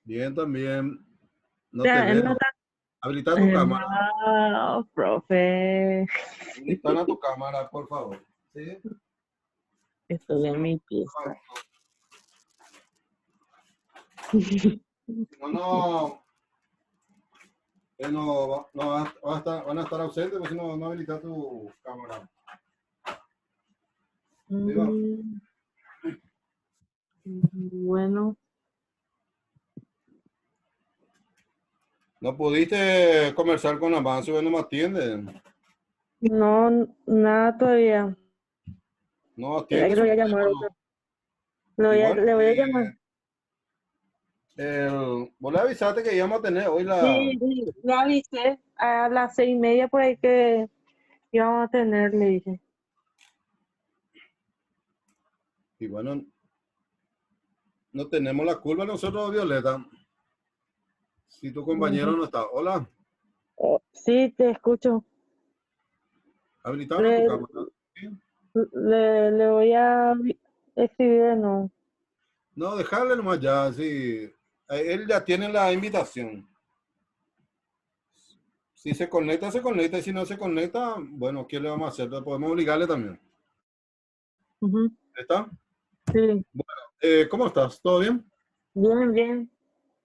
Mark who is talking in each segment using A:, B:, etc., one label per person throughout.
A: Bien, también. No te
B: Ya, no,
A: veo. Habilita tu cámara.
B: no, profe.
A: Habilita tu cámara, por favor. ¿Sí?
B: Estoy
A: Si
B: en
A: no,
B: mi pieza.
A: si no, no, no van a estar ausentes, porque si no, no habilita tu cámara. ¿Viva?
B: Mm, Bueno,
A: No pudiste conversar con Amancio, no me atiende.
B: no, nada todavía.
A: No
B: ¿Será
A: atiende
B: que lo
A: su
B: voy a llamar
A: teléfono.
B: otra?
A: Y bueno,
B: Le voy a llamar.
A: vos le avisaste que íbamos a tener hoy la...
B: Sí, sí, le avisé a las 6:30 por ahí que íbamos a tener, le dije.
A: Y bueno, no tenemos la culpa nosotros, Violeta. Si tu compañero
B: Ujú.
A: no está. Hola,
B: Sí, te escucho.
A: habilitaron tu
B: Le,
A: cámara. ¿Sí?
B: le voy a escribir, no.
A: No, dejarle nomás ya, sí. Él ya tiene la invitación. Si se conecta, se conecta. Y si no se conecta, bueno, ¿qué le vamos a hacer? Podemos obligarle también.
B: Ujú.
A: ¿Está?
B: Sí,
A: ¿Cómo estás? ¿Todo bien?
B: bien, bien.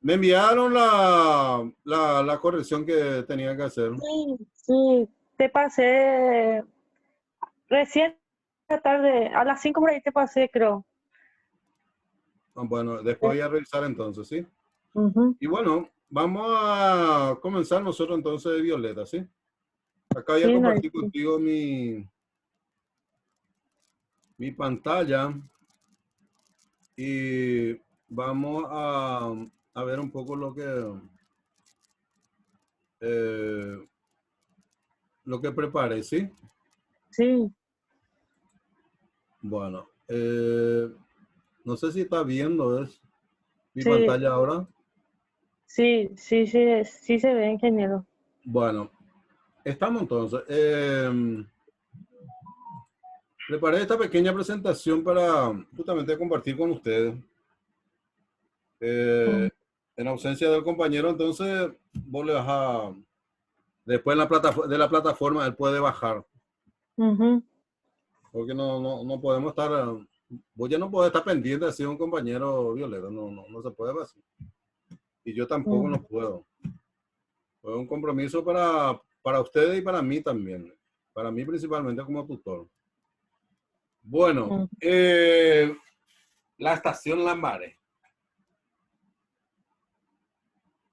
A: Me enviaron la corrección que tenía que hacer.
B: Sí, sí, te pasé recién esta tarde, a las 5 por ahí te pasé, creo.
A: Bueno, después
B: Eh,
A: voy a revisar entonces, ¿sí?
B: ujú.
A: Y bueno, vamos a comenzar nosotros entonces de Violeta, ¿sí? Acá voy a
B: Sí, no hay.
A: compartir contigo mi pantalla y vamos a ver un poco eh, lo que preparé, ¿sí?
B: Sí,
A: Bueno, no sé si está viendo mi
B: sí,
A: pantalla ahora.
B: sí, sí, sí, sí se ve, ingeniero.
A: Bueno, estamos entonces. Preparé esta pequeña presentación para justamente compartir con ustedes.
B: Mm,
A: En ausencia del compañero, entonces vos le vas a... Después en de la plataforma él puede bajar.
B: ujú,
A: Porque no podemos estar... Vos ya no podés estar pendiente de si un compañero violento. No se puede así. Y yo tampoco
B: mm,
A: no puedo. Es un compromiso para ustedes y para mí también. Para mí principalmente como tutor. Bueno,
B: mm.
A: la estación Lambaré.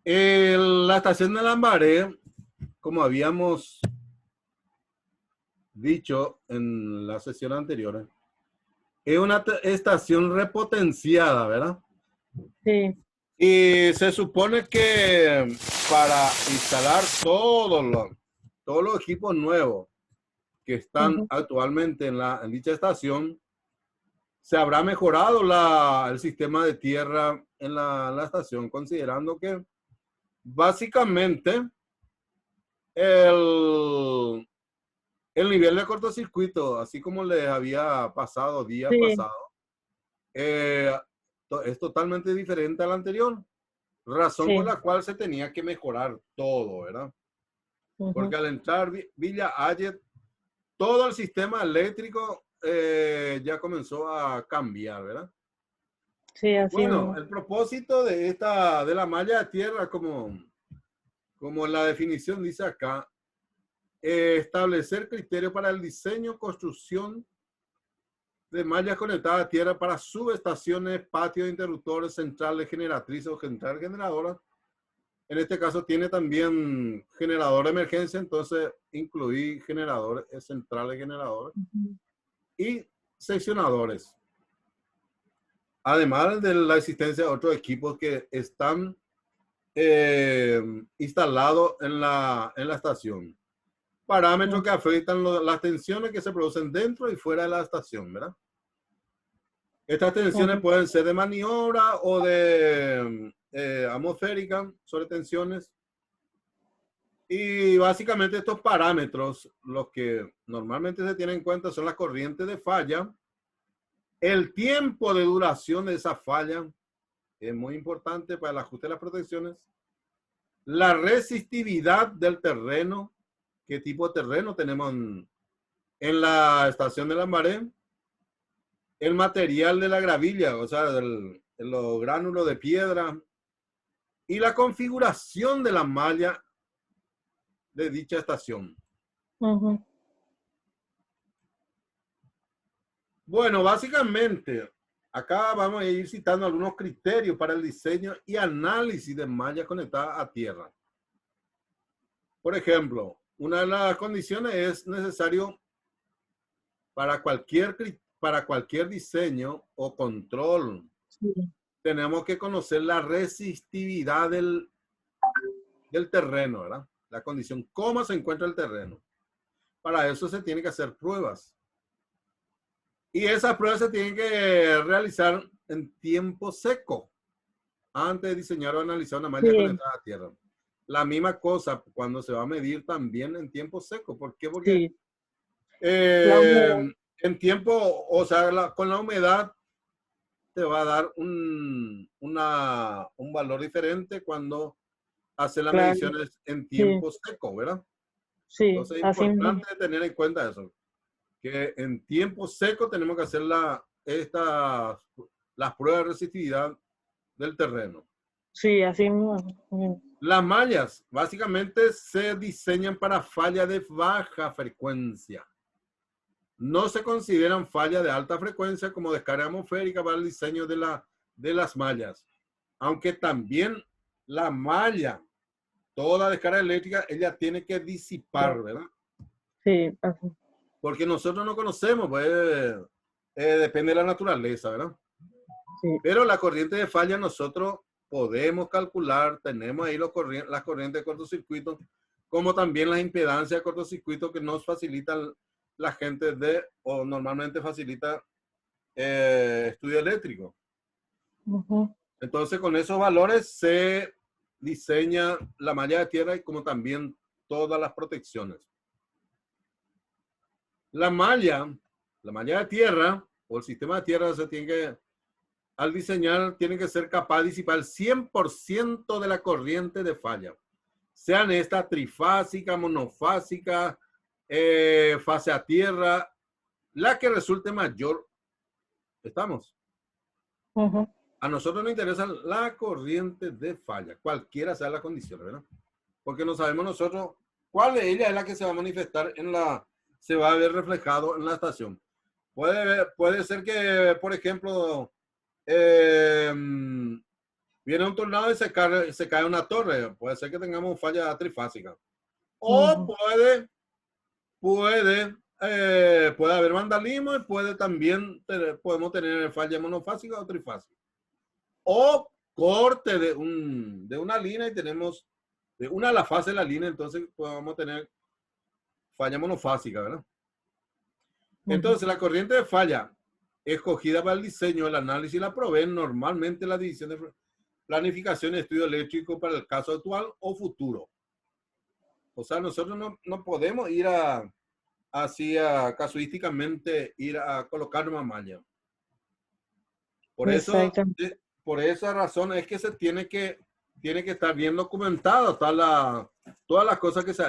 A: La estación de Lambaré, como habíamos dicho en la sesión anterior, es una estación repotenciada, ¿verdad?
B: Sí,
A: Y se supone que para instalar todos los equipos nuevos que están
B: ujú,
A: actualmente en dicha estación, se habrá mejorado el sistema de tierra en la estación, considerando que básicamente el, el nivel de cortocircuito, así como les había pasado días
B: sí,
A: pasados, eh, es totalmente diferente al anterior, razón por
B: sí,
A: la cual se tenía que mejorar todo, ¿verdad?
B: ujú.
A: Porque al entrar Villa Ayet, todo el sistema eléctrico ya comenzó a cambiar, ¿verdad?
B: Sí, así
A: Bueno,
B: mismo.
A: el propósito de la malla de tierra, como la definición dice acá, establecer criterios para el diseño, construcción de mallas conectadas a tierra para subestaciones, patios, interruptores, centrales generatrices o centrales generadoras. En este caso tiene también generador de emergencia, entonces incluí generadores, centrales generadores
B: Ujú.
A: y seccionadores. Además de la existencia de otros equipos que están instalados en la estación. Parámetros que afectan las tensiones que se producen dentro y fuera de la estación, ¿verdad? Estas tensiones
B: Ujú.
A: pueden ser de maniobra o de atmosférica, sobre tensiones. Y básicamente estos parámetros, los que normalmente se tienen en cuenta son las corrientes de falla, el tiempo de duración de esa falla, que es muy importante para el ajuste de las protecciones, la resistividad del terreno, qué tipo de terreno tenemos en la estación de Lambaré, el material de la gravilla, o sea, los gránulos de piedra y la configuración de la malla de dicha estación.
B: Ujú.
A: Bueno, básicamente, acá vamos a ir citando algunos criterios para el diseño y análisis de mallas conectadas a tierra. Por ejemplo, una de las condiciones es necesario para cualquier diseño o control.
B: Sí.
A: Tenemos que conocer la resistividad del terreno, ¿verdad? La condición, cómo se encuentra el terreno. Para eso se tienen que hacer pruebas. Y esas pruebas se tienen que realizar en tiempo seco, antes de diseñar o analizar una malla
B: Sí,
A: conectada a tierra. La misma cosa cuando se va a medir también en tiempo seco. ¿Por qué? Porque
B: sí. La humedad,
A: en tiempo, o sea, con la humedad te va a dar un valor diferente cuando hace las
B: claro.
A: mediciones en
B: Sí,
A: tiempo seco, ¿verdad?
B: sí,
A: Entonces es
B: así mismo.
A: importante tener en cuenta eso, que en tiempo seco tenemos que hacer las pruebas de resistividad del terreno.
B: Sí, así mismo.
A: Las mallas básicamente se diseñan para fallas de baja frecuencia. No se consideran fallas de alta frecuencia como descarga atmosférica para el diseño de las mallas. Aunque también la malla, toda descarga eléctrica, ella tiene que disipar, ¿verdad?
B: Sí, así.
A: Porque nosotros no conocemos, pues depende de la naturaleza, ¿verdad?
B: Sí.
A: Pero la corriente de falla nosotros podemos calcular, tenemos ahí las corrientes de cortocircuito, como también las impedancias de cortocircuito que nos facilitan la gente o normalmente facilita estudio eléctrico.
B: Ujú.
A: Entonces, con esos valores se diseña la malla de tierra y como también todas las protecciones. La malla de tierra o el sistema de tierra se tiene que, al diseñar, tiene que ser capaz de disipar el 100% de la corriente de falla. Sean esta trifásica, monofásica, fase a tierra, la que resulte mayor. ¿Estamos?
B: Ujú.
A: A nosotros nos interesa la corriente de falla, cualquiera sea la condición, ¿verdad? Porque no sabemos nosotros cuál de ellas es la que se va a manifestar se va a ver reflejado en la estación. Puede ser que, por ejemplo, viene un tornado y se cae una torre. Puede ser que tengamos falla trifásica. O
B: Ujú.
A: puede haber vandalismo y podemos tener falla monofásica o trifásica. O corte de una línea y tenemos de una a la fase de la línea, entonces podemos tener falla monofásica, ¿verdad?
B: Ujú.
A: Entonces la corriente de falla escogida para el diseño, el análisis la proveen normalmente la división de planificación y estudio eléctrico para el caso actual o futuro. O sea, nosotros no podemos ir casuísticamente ir a colocar una malla. Por eso,
B: Exacto.
A: por esa razón es que tiene que estar bien documentada todas las cosas que se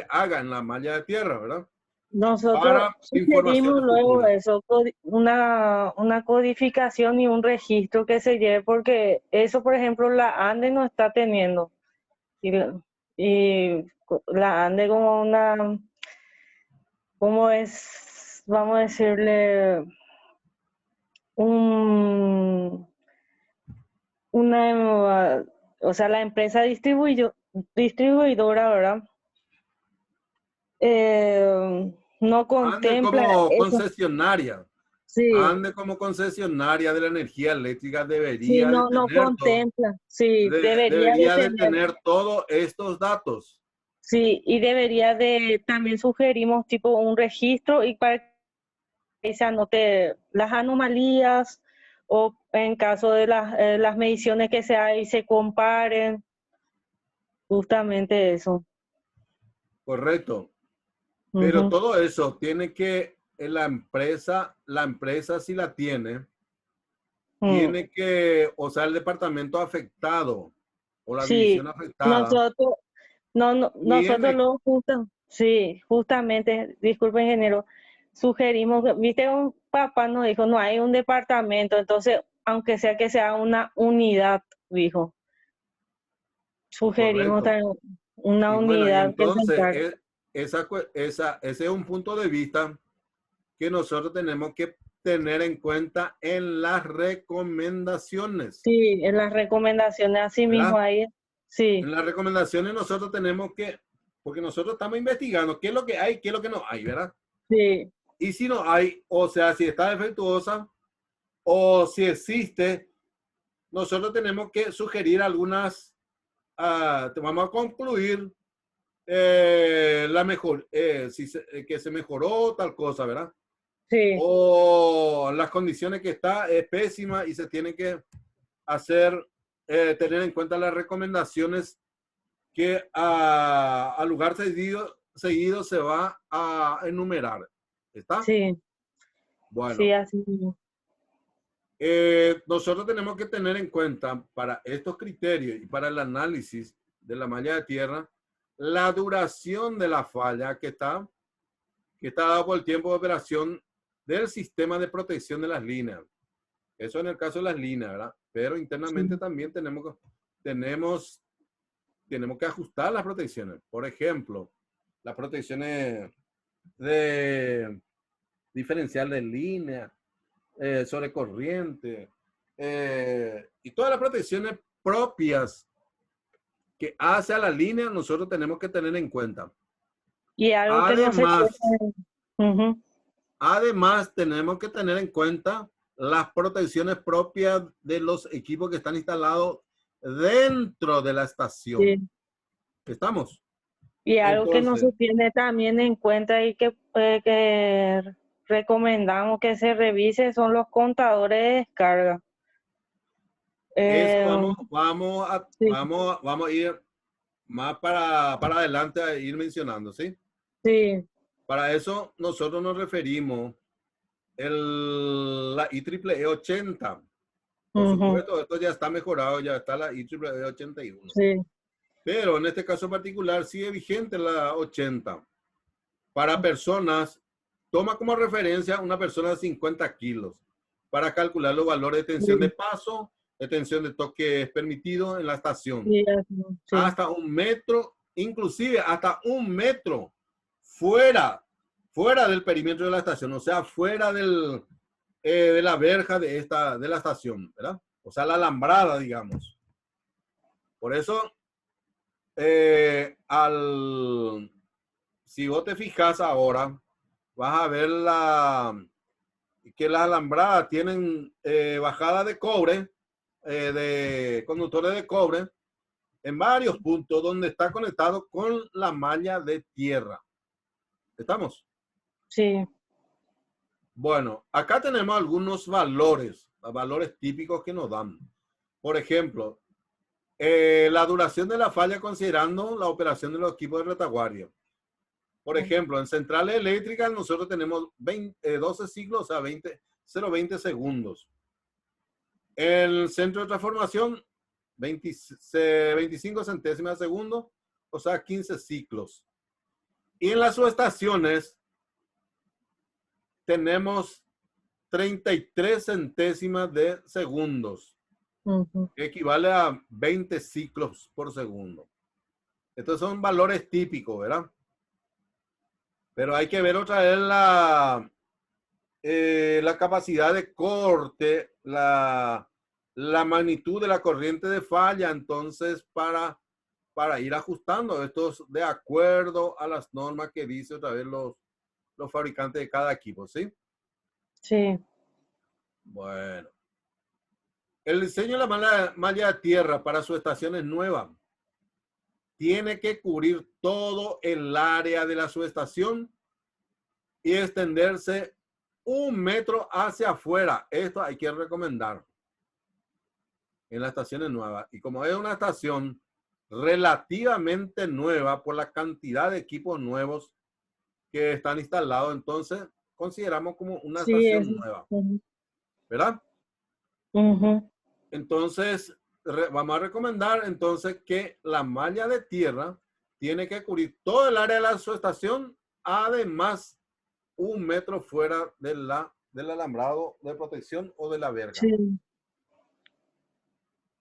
A: haga en la malla de tierra, ¿verdad?
B: Nosotros
A: Para
B: sugerimos
A: informaciones
B: luego
A: futuras.
B: eso, una codificación y un registro que se lleve, porque eso, por ejemplo, la ANDE no está teniendo. Y, la ANDE como ¿cómo es? Vamos a decirle, un, o sea, la empresa distribuidora, ¿verdad? No
A: Ande
B: contempla
A: como
B: eso.
A: concesionaria.
B: Sí,
A: Ande como concesionaria de la energía eléctrica
B: sí,
A: debería de
B: no
A: tener todo.
B: contempla. Sí, debería de
A: Debería de
B: tener.
A: tener todos estos datos.
B: Sí, y debería de, también sugerimos tipo un registro y para que se anote las anomalías o en caso de las mediciones que se hay se comparen, justamente eso.
A: Correcto. Pero
B: Ujú.
A: todo eso tiene que la empresa sí la tiene, tiene que, o sea, el departamento afectado o la
B: Sí,
A: división afectada,
B: nosotros, nosotros
A: tiene,
B: sí, justamente, disculpe, ingeniero, sugerimos, viste, un papá nos dijo, no hay un departamento, entonces, aunque sea que sea una unidad, dijo, sugerimos
A: correcto.
B: también una
A: Y bueno, y
B: unidad que se
A: entonces
B: encargue.
A: ese es un punto de vista que nosotros tenemos que tener en cuenta en las recomendaciones,
B: Sí, en las recomendaciones, así mismo
A: ¿verdad?
B: ahí, sí,
A: En las recomendaciones nosotros tenemos que, porque nosotros estamos investigando qué es lo que hay, qué es lo que no hay, ¿verdad?
B: sí,
A: Y si no hay, o sea, si está defectuosa o si existe, nosotros tenemos que sugerir algunas, vamos a concluir la mejor, que se mejoró tal cosa, ¿verdad?
B: sí,
A: O las condiciones que está es pésima y se tiene que hacer, tener en cuenta las recomendaciones que al lugar seguido se va a enumerar. ¿Está?
B: sí, sí,
A: Bueno,
B: así mismo.
A: nosotros tenemos que tener en cuenta para estos criterios y para el análisis de la malla de tierra, la duración de la falla que está dado por el tiempo de operación del sistema de protección de las líneas. Eso en el caso de las líneas, ¿verdad? Pero internamente
B: Sí,
A: también tenemos, tenemos que ajustar las protecciones. Por ejemplo, las protecciones de diferencial de línea, sobre corriente, y todas las protecciones propias que hace a la línea, nosotros tenemos que tener en cuenta.
B: y algo que no se
A: Además,
B: tiene. Ujú.
A: además, tenemos que tener en cuenta las protecciones propias de los equipos que están instalados dentro de la estación.
B: Sí.
A: ¿Estamos?
B: Y algo que no
A: Entonces,
B: se tiene también en cuenta y que recomendamos que se revise son los contadores de descarga.
A: eso
B: Eh, sí,
A: vamos a ir más para adelante a ir mencionando, ¿sí?
B: sí,
A: Para eso nosotros nos referimos la IEEE 80. Por
B: ujú,
A: supuesto, esto ya está mejorado, ya está la IEEE 81.
B: sí,
A: Pero en este caso particular sigue vigente la 80. Para personas, toma como referencia una persona de 50 kilos para calcular los valores de tensión de
B: sí,
A: paso, de tensión de toque es permitido en la estación.
B: sí, sí,
A: Hasta 1 metro, inclusive hasta 1 metro fuera del perímetro de la estación, o sea, fuera de la verja de la estación, ¿verdad? O sea, la alambrada, digamos. Por eso, si vos te fijas ahora, vas a ver que las alambradas tienen bajada de cobre, de conductores de cobre, en varios puntos donde está conectado con la malla de tierra. ¿Estamos?
B: sí,
A: Bueno, acá tenemos algunos valores típicos que nos dan. Por ejemplo, la duración de la falla considerando la operación de los equipos de retaguardia. Por ejemplo, en centrales eléctricas nosotros tenemos 12 ciclos, o sea, 0,20 segundos. El centro de transformación, 25 centésimas de segundo, o sea, 15 ciclos. Y en las subestaciones tenemos 33 centésimas de segundos,
B: ujú,
A: que equivale a 20 ciclos por segundo. Estos son valores típicos, ¿verdad? Pero hay que ver otra vez la capacidad de corte, la magnitud de la corriente de falla, entonces para ir ajustando estos de acuerdo a las normas que dice otra vez los fabricantes de cada equipo, ¿sí?
B: sí,
A: Bueno, el diseño de la malla de tierra para su estación es nueva. Tiene que cubrir todo el área de la subestación y extenderse 1 metro hacia afuera. Esto hay que recomendar en las estaciones nuevas. Y como es una estación relativamente nueva por la cantidad de equipos nuevos que están instalados, entonces consideramos como una
B: sí,
A: estación
B: eso,
A: nueva,
B: ujú,
A: ¿verdad?
B: Ujú.
A: Entonces, vamos a recomendar entonces que la malla de tierra tiene que cubrir todo el área de la subestación, además 1 metro fuera del alambrado de protección o de la verja.
B: Sí.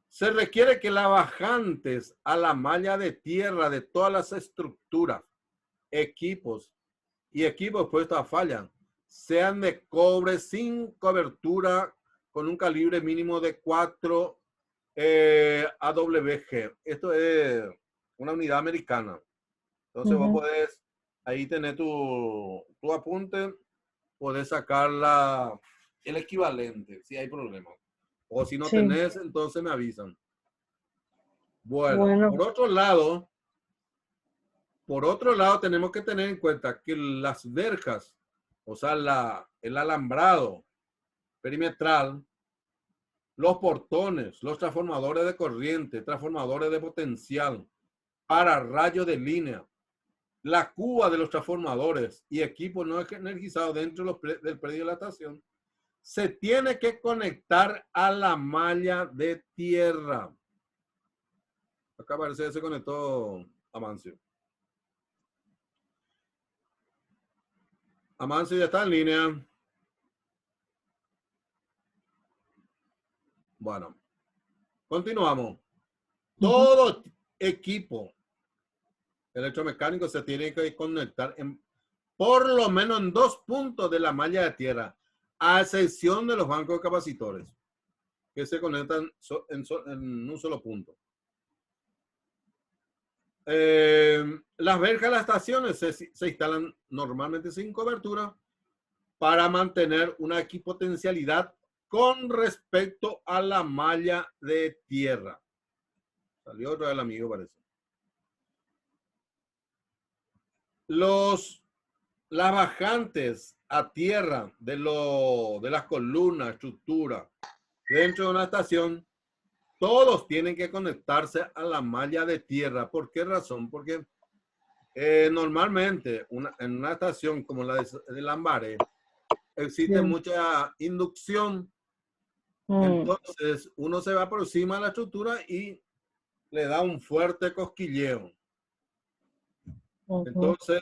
A: Se requiere que las bajantes a la malla de tierra de todas las estructuras, equipos y equipos puestos a falla sean de cobre sin cobertura con un calibre mínimo de 4 AWG. Esto es una unidad americana. Entonces vos
B: Ujú.
A: podés ahí tener tu apunte, podés sacar el equivalente si hay problemas. O si no
B: Sí.
A: tenés, entonces me avisan. Bueno,
B: Bueno.
A: por otro lado tenemos que tener en cuenta que las verjas, o sea, el alambrado perimetral, los portones, los transformadores de corriente, transformadores de potencial, para rayos de línea, la cuba de los transformadores y equipos no energizados dentro del predio de la estación, se tiene que conectar a la malla de tierra. Acá parece que se conectó Amancio. Amancio ya está en línea. Bueno, continuamos.
B: Ujú.
A: Todo equipo electromecánico se tiene que conectar por lo menos en 2 puntos de la malla de tierra, a excepción de los bancos capacitores, que se conectan en un solo punto. Las verjas de las estaciones se instalan normalmente sin cobertura para mantener una equipotencialidad con respecto a la malla de tierra. Salió otra vez el amigo, parece. Las bajantes a tierra de las columnas, estructura, dentro de una estación, todos tienen que conectarse a la malla de tierra. ¿Por qué razón? Porque normalmente en una estación como la de Lambaré existe
B: Bien.
A: mucha inducción.
B: Mm.
A: Entonces uno se va por encima de la estructura y le da un fuerte cosquilleo.
B: Ujú.
A: Entonces,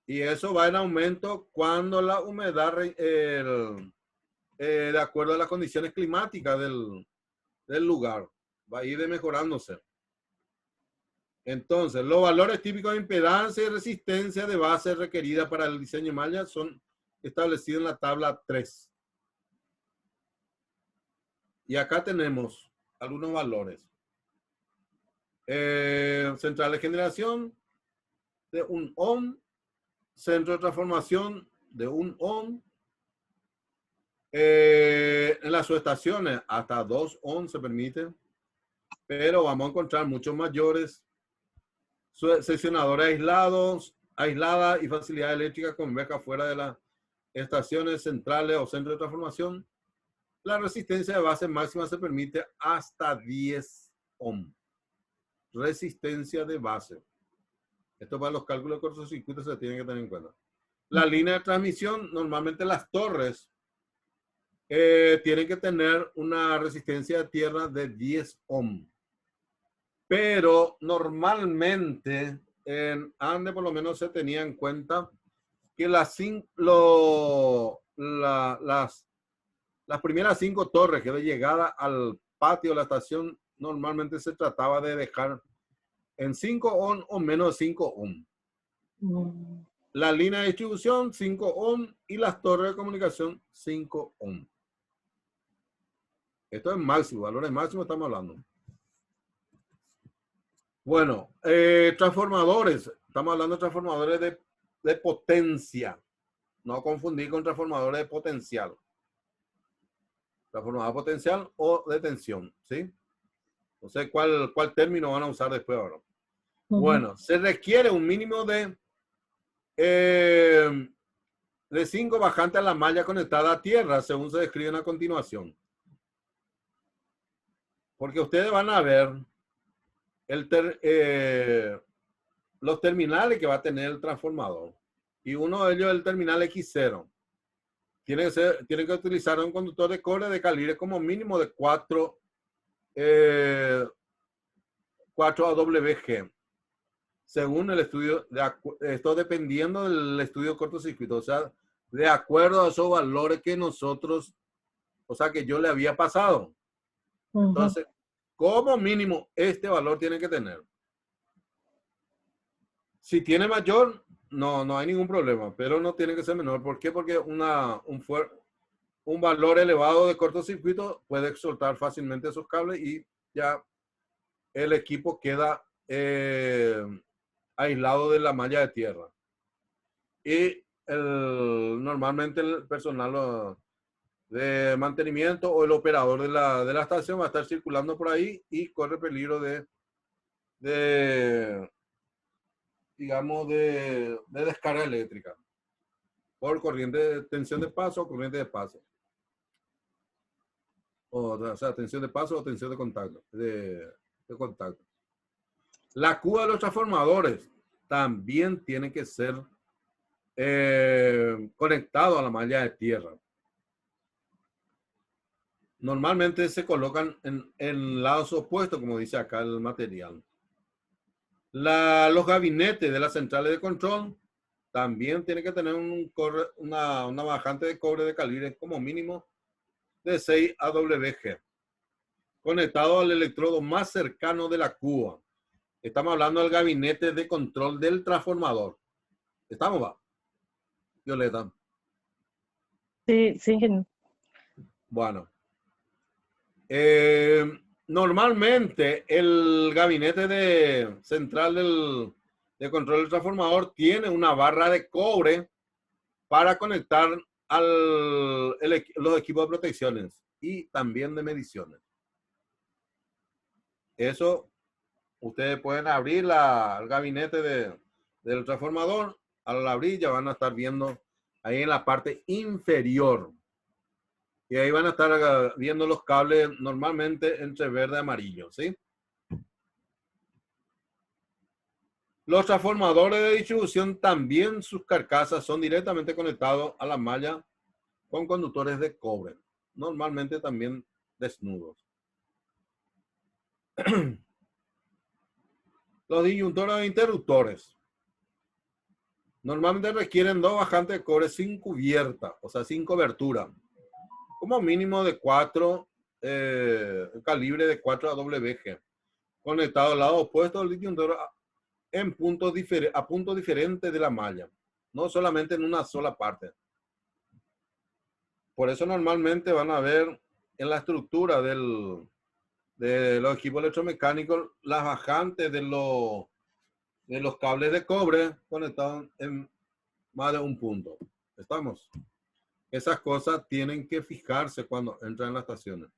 A: y eso va en aumento cuando la humedad, de acuerdo a las condiciones climáticas del lugar, va a ir mejorándose. Entonces, los valores típicos de impedancia y resistencia de base requerida para el diseño de malla son establecidos en la tabla 3. Y acá tenemos algunos valores. Central de generación de 1 ohm, centro de transformación de 1 ohm, en las subestaciones hasta 2 ohm se permite, pero vamos a encontrar muchos mayores. Seccionadores aislada y facilidad eléctrica convexa fuera de las estaciones centrales o centros de transformación. La resistencia de base máxima se permite hasta 10 ohm. Resistencia de base. Esto para los cálculos de cortocircuito se tiene que tener en cuenta. La línea de transmisión, normalmente las torres tienen que tener una resistencia de tierra de 10 ohm. Pero normalmente en Ande por lo menos se tenía en cuenta que las primeras 5 torres que de llegada al patio de la estación normalmente se trataba de dejar en 5 ohm o menos de 5 ohm.
B: Mm.
A: La línea de distribución 5 ohm y las torres de comunicación 5 ohm. Esto es máximo, valores máximos estamos hablando. Bueno, transformadores. Estamos hablando de transformadores de potencia. No confundir con transformadores de potencial. Transformador potencial o de tensión, ¿sí? No sé cuál término van a usar después ahora.
B: Ujú.
A: Bueno, se requiere un mínimo de 5 bajantes a la malla conectada a tierra, según se describen a continuación. Porque ustedes van a ver los terminales que va a tener el transformador. Y uno de ellos es el terminal X0, tiene que utilizar un conductor de cobre de calibre como mínimo de 4 AWG. Según el estudio, esto dependiendo del estudio cortocircuito, o sea, de acuerdo a esos valores que nosotros, o sea, que yo le había pasado. Entonces, como mínimo, este valor tiene que tener. Si tiene mayor, no hay ningún problema, pero no tiene que ser menor. ¿Por qué? Porque un valor elevado de cortocircuito puede soltar fácilmente esos cables y ya el equipo queda aislado de la malla de tierra. Y normalmente el personal de mantenimiento o el operador de la estación va a estar circulando por ahí y corre peligro digamos, de descarga eléctrica por corriente de tensión de paso o corriente de paso. O sea, tensión de paso o tensión de contacto. De contacto. La cuba de los transformadores también tiene que ser conectado a la malla de tierra. Normalmente se colocan en lados opuestos, como dice acá el material. Los gabinetes de las centrales de control también tienen que tener una bajante de cobre de calibre como mínimo de 6 AWG, conectado al electrodo más cercano de la cuba. Estamos hablando del gabinete de control del transformador. ¿Estamos, va? Violeta.
B: Sí, sí.
A: Bueno. Normalmente el gabinete central de control del transformador tiene una barra de cobre para conectar los equipos de protecciones y también de mediciones. Eso ustedes pueden abrir el gabinete del transformador. Al abrir ya van a estar viendo ahí en la parte inferior. Y ahí van a estar viendo los cables normalmente entre verde y amarillo, ¿sí? Los transformadores de distribución también sus carcasas son directamente conectados a la malla con conductores de cobre, normalmente también desnudos. Los disyuntores e interruptores normalmente requieren 2 bajantes de cobre sin cubierta, o sea, sin cobertura, como mínimo de 4, calibre de 4 AWG, conectado al lado opuesto del disyuntor a puntos diferentes de la malla, no solamente en una sola parte. Por eso normalmente van a ver en la estructura de los equipos electromecánicos las bajantes de los cables de cobre conectados en más de un punto. ¿Estamos? Esas cosas tienen que fijarse cuando entran en las estaciones.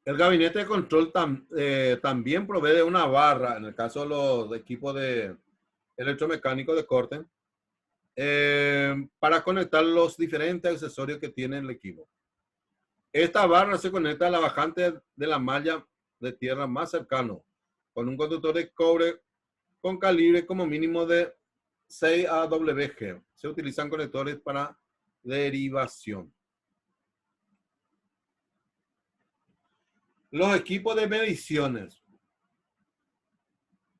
A: El gabinete de control también provee de una barra, en el caso de los equipos de electromecánicos de corte, para conectar los diferentes accesorios que tiene el equipo. Esta barra se conecta a la bajante de la malla de tierra más cercano, con un conductor de cobre con calibre como mínimo de 6 AWG. Se utilizan conectores para derivación. Los equipos de mediciones.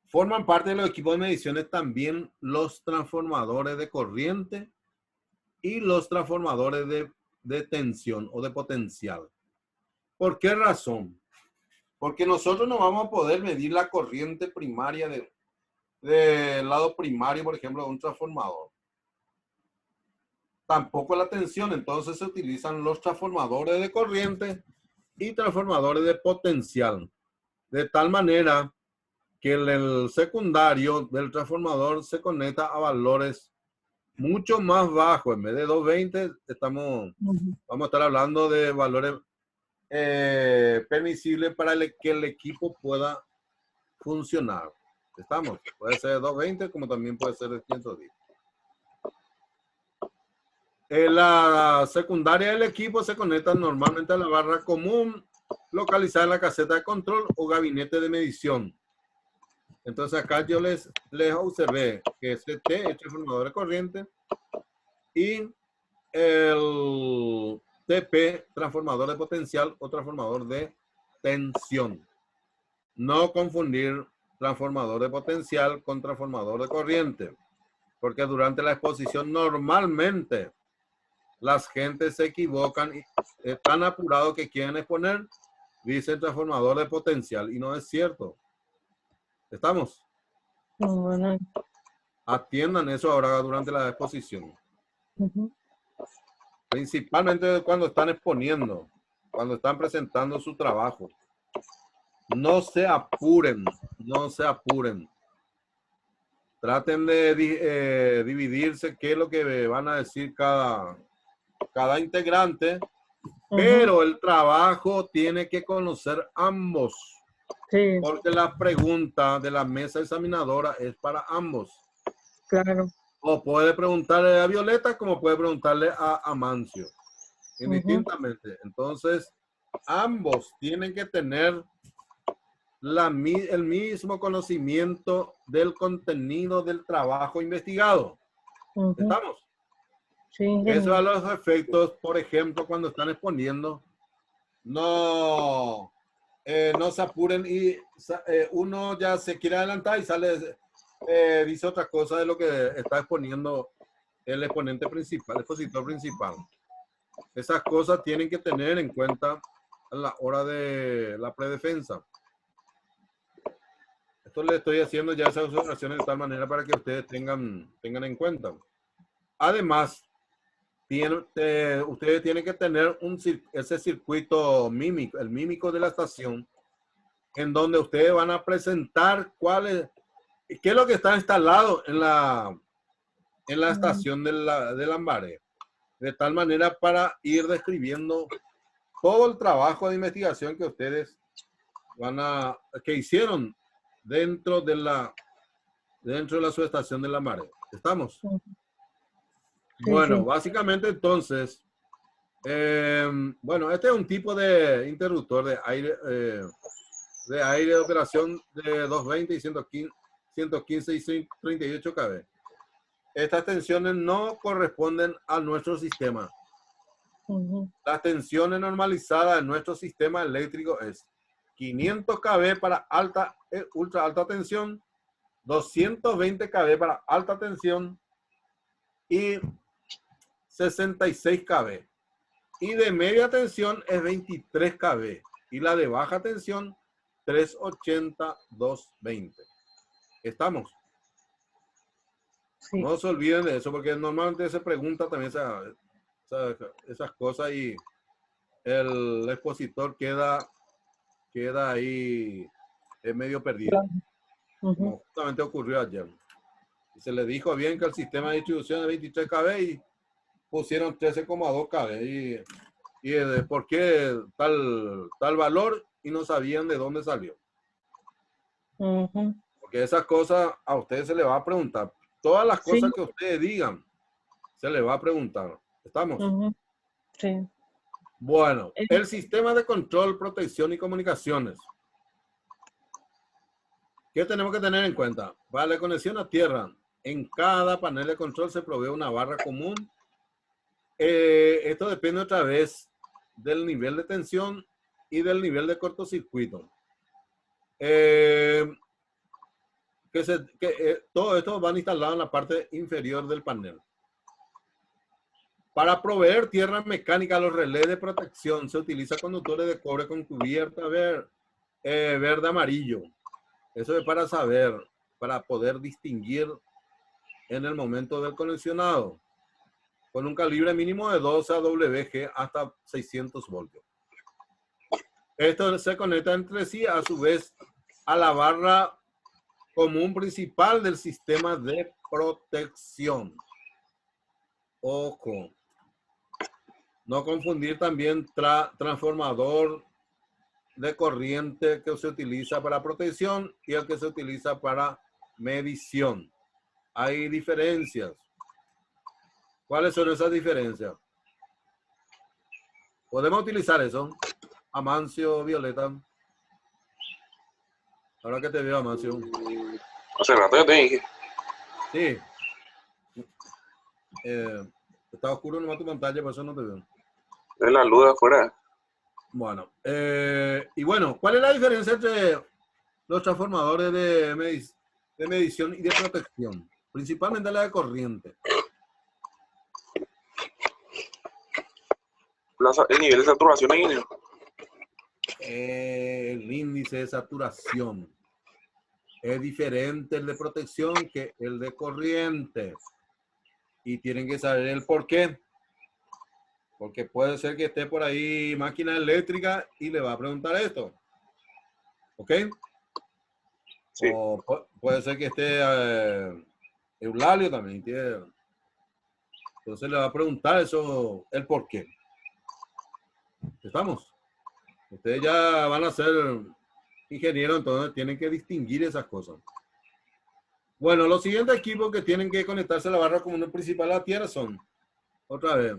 A: Forman parte de los equipos de mediciones también los transformadores de corriente y los transformadores de tensión o de potencial. ¿Por qué razón? Porque nosotros no vamos a poder medir la corriente primaria del lado primario, por ejemplo, de un transformador. Tampoco la tensión, entonces se utilizan los transformadores de corriente y transformadores de potencial. De tal manera que el secundario del transformador se conecta a valores mucho más bajos. En vez de 220, vamos a estar hablando de valores permisibles para que el equipo pueda funcionar. ¿Estamos? Puede ser 220 como también puede ser 110. La secundaria del equipo se conecta normalmente a la barra común localizada en la caseta de control o gabinete de medición. Entonces acá yo les observé que CT es transformador de corriente y el TP, transformador de potencial o transformador de tensión. No confundir transformador de potencial con transformador de corriente, porque durante la exposición normalmente las gentes se equivocan y están apurados que quieren exponer, dicen transformador de potencial y no es cierto. ¿Estamos?
B: Bueno.
A: Atiendan eso ahora durante la exposición. Principalmente cuando están exponiendo, cuando están presentando su trabajo. No se apuren, no se apuren. Traten de dividirse qué es lo que van a decir cada integrante, pero el trabajo tiene que conocer ambos.
B: Sí,
A: Porque la pregunta de la mesa examinadora es para ambos.
B: claro.
A: O puede preguntarle a Violeta como puede preguntarle a Amancio. Indistintamente. Entonces, ambos tienen que tener el mismo conocimiento del contenido del trabajo investigado. ¿Estamos?
B: Sí,
A: Eso a los efectos, por ejemplo, cuando están exponiendo, no se apuren y uno ya se quiere adelantar y sale, dice otra cosa de lo que está exponiendo el exponente principal, el expositor principal. Esas cosas tienen que tener en cuenta a la hora de la predefensa. Esto le estoy haciendo ya esas observaciones de tal manera para que ustedes tengan en cuenta. Además, ustedes tienen que tener ese circuito mímico, el mímico de la estación, en donde ustedes van a presentar qué es lo que está instalado en la estación del Lambaré. De tal manera para ir describiendo todo el trabajo de investigación que ustedes que hicieron dentro de la subestación de Lambaré. ¿Estamos?
B: Sí,
A: Bueno,
B: sí.
A: básicamente entonces, bueno, este es un tipo de interruptor de aire de operación de 220 y 115 y 38 kV. Estas tensiones no corresponden a nuestro sistema. Las tensiones normalizadas en nuestro sistema eléctrico es 500 kV para ultra alta tensión, 220 kV para alta tensión y 66 kV. Y de media tensión es 23 kV. Y la de baja tensión, 380, 220. ¿Estamos?
B: Sí.
A: No se olviden de eso, porque normalmente se pregunta también esas cosas y el expositor queda ahí medio perdido, como justamente ocurrió ayer. Y se le dijo bien que el sistema de distribución es 23 kV y pusieron 13,2 kV. Y por qué tal valor y no sabían de dónde salió. Porque esas cosas a ustedes se les va a preguntar. Todas las cosas que ustedes digan se les va a preguntar. ¿Estamos?
B: Sí.
A: Bueno, el sistema de control, protección y comunicaciones. ¿Qué tenemos que tener en cuenta? Para la conexión a tierra, en cada panel de control se provee una barra común. Esto depende otra vez del nivel de tensión y del nivel de cortocircuito. Todo esto van instalados en la parte inferior del panel. Para proveer tierra mecánica a los relés de protección se utiliza conductores de cobre con cubierta verde-amarillo. Eso es para saber, para poder distinguir en el momento del conexionado, con un calibre mínimo de 12 AWG hasta 600 voltios. Esto se conecta entre sí a su vez a la barra común principal del sistema de protección. Ojo. No confundir también transformador de corriente que se utiliza para protección y el que se utiliza para medición. Hay diferencias. ¿Cuáles son esas diferencias? ¿Podemos utilizar eso? Amancio, Violeta. Ahora que te veo, Amancio.
C: Hace rato ya te dije.
A: Sí. Está oscuro nomás tu pantalla, por eso no te veo.
C: De la luz de afuera.
A: Bueno, y bueno, ¿cuál es la diferencia entre los transformadores de medición y de protección? Principalmente la de corriente.
C: El nivel de saturación ahí.
A: El índice de saturación es diferente el de protección que el de corriente. Y tienen que saber el por qué. Porque puede ser que esté por ahí máquina eléctrica y le va a preguntar esto. ¿Ok?
C: Sí.
A: O puede ser que esté Eulalio también. Entonces le va a preguntar eso, el por qué. ¿Estamos? Ustedes ya van a ser ingenieros, entonces tienen que distinguir esas cosas. Bueno, los siguientes equipos que tienen que conectarse a la barra común principal a la tierra son, otra vez,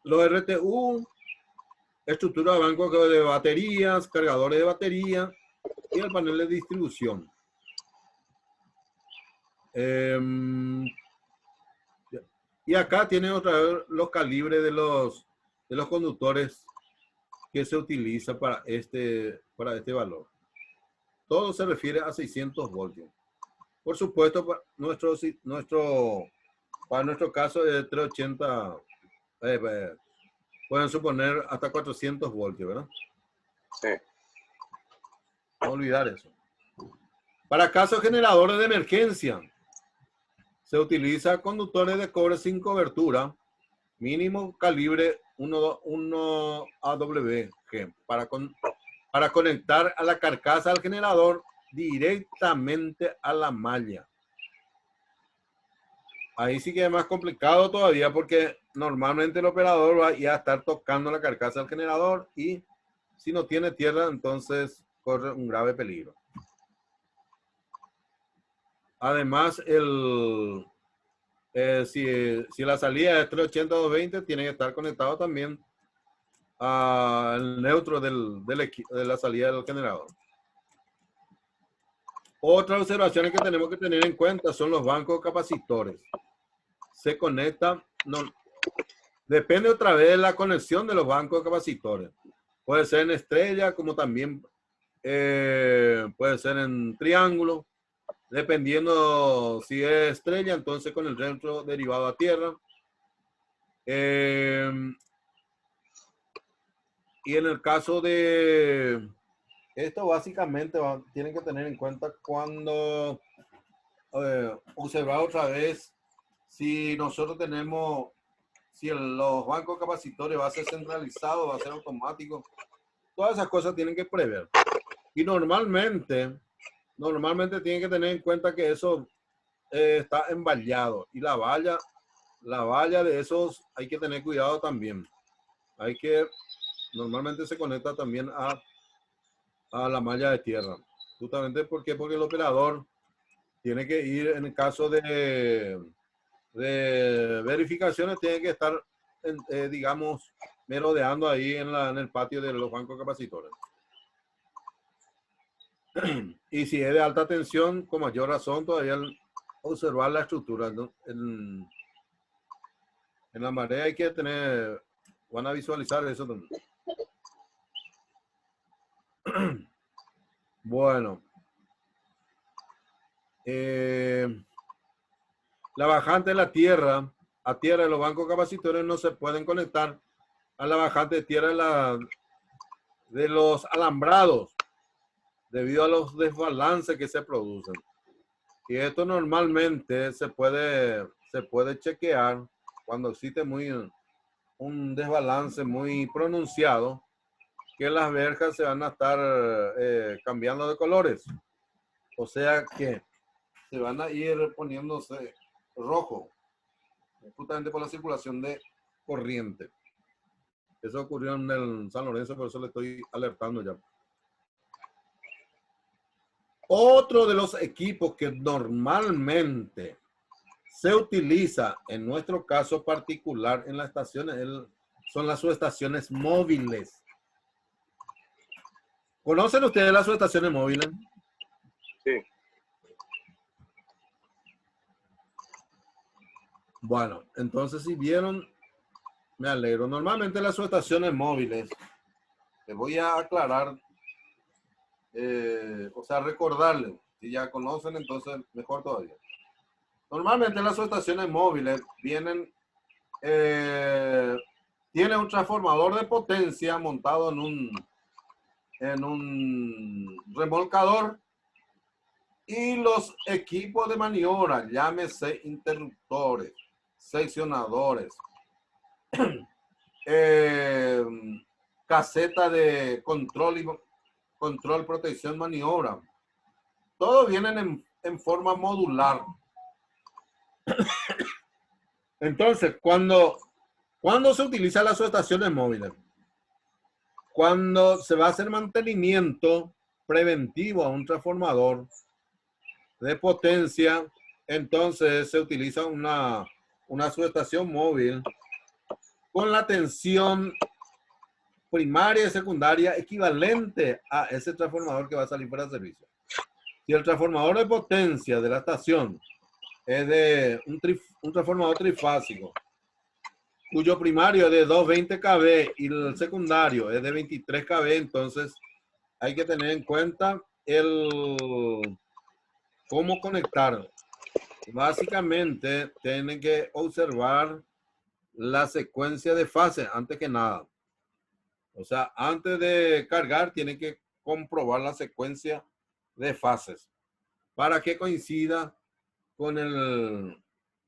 A: los RTU, estructura de banco de baterías, cargadores de batería y el panel de distribución. Y acá tienen otra vez los calibres de los conductores que se utiliza para este valor. Todo se refiere a 600 voltios. Por supuesto, para nuestro caso de 380, pueden suponer hasta 400 voltios, ¿verdad?
C: Sí.
A: No olvidar eso. Para casos generadores de emergencia, se utiliza conductores de cobre sin cobertura, mínimo calibre 1 AWG, para conectar a la carcasa del generador directamente a la malla. Ahí sí que es más complicado todavía porque normalmente el operador va a estar tocando la carcasa del generador y si no tiene tierra, entonces corre un grave peligro. Además, si la salida es 380-220, tiene que estar conectado también al neutro de la salida del generador. Otras observaciones que tenemos que tener en cuenta son los bancos capacitores. Se conecta, depende otra vez de la conexión de los bancos capacitores. Puede ser en estrella, como también puede ser en triángulo. Dependiendo si es estrella, entonces con el centro derivado a tierra. Y en el caso de esto, básicamente tienen que tener en cuenta cuando observar otra vez si nosotros tenemos, si los bancos capacitores va a ser centralizado, va a ser automático. Todas esas cosas tienen que prever. Y normalmente tienen que tener en cuenta que eso está envallado. Y la valla de esos hay que tener cuidado también. Normalmente se conecta también a la malla de tierra. Justamente porque el operador tiene que ir, en el caso de verificaciones, tiene que estar, digamos, merodeando ahí en el patio de los bancos capacitores. Y si es de alta tensión, con mayor razón, todavía observar la estructura, ¿no? En la marea hay que tener, van a visualizar eso también. Bueno. La bajante de la tierra, a tierra de los bancos capacitores no se pueden conectar a la bajante de tierra de los alambrados debido a los desbalances que se producen. Y esto normalmente se puede chequear cuando existe un desbalance muy pronunciado, que las verjas se van a estar cambiando de colores. O sea que se van a ir poniéndose rojo, justamente por la circulación de corriente. Eso ocurrió en el San Lorenzo, por eso le estoy alertando ya. Otro de los equipos que normalmente se utiliza, en nuestro caso particular, en las estaciones, son las subestaciones móviles. ¿Conocen ustedes las subestaciones móviles?
C: Sí.
A: Bueno, entonces si vieron, me alegro. Normalmente las subestaciones móviles, les voy a aclarar, o sea, recordarles. Si ya conocen, entonces mejor todavía. Normalmente las subestaciones móviles vienen, tiene un transformador de potencia montado en un remolcador y los equipos de maniobra, llámese interruptores, seccionadores, caseta de control, protección, maniobra. Todos vienen en forma modular. Entonces, cuando se utiliza las subestaciones móviles, cuando se va a hacer mantenimiento preventivo a un transformador de potencia, entonces se utiliza una subestación móvil con la tensión primaria y secundaria equivalente a ese transformador que va a salir para servicio. Si el transformador de potencia de la estación es de un transformador trifásico, cuyo primario es de 220 kV y el secundario es de 23 kV, entonces hay que tener en cuenta cómo conectar. Básicamente tienen que observar la secuencia de fases antes que nada. O sea, antes de cargar tienen que comprobar la secuencia de fases para que coincida con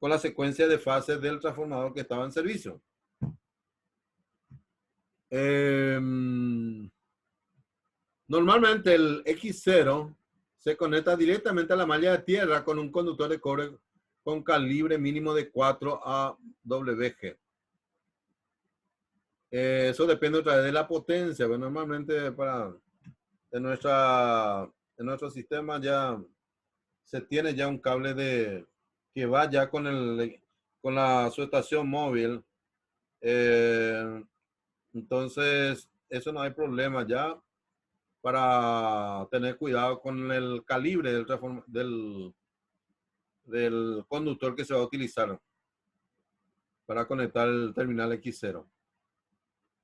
A: la secuencia de fases del transformador que estaba en servicio. Normalmente el X0 se conecta directamente a la malla de tierra con un conductor de cobre con calibre mínimo de 4 AWG. Eso depende otra vez de la potencia, pero normalmente en nuestro sistema ya se tiene ya un cable que va ya con la subestación móvil. Entonces, eso no hay problema ya para tener cuidado con el calibre del conductor que se va a utilizar para conectar el terminal X0.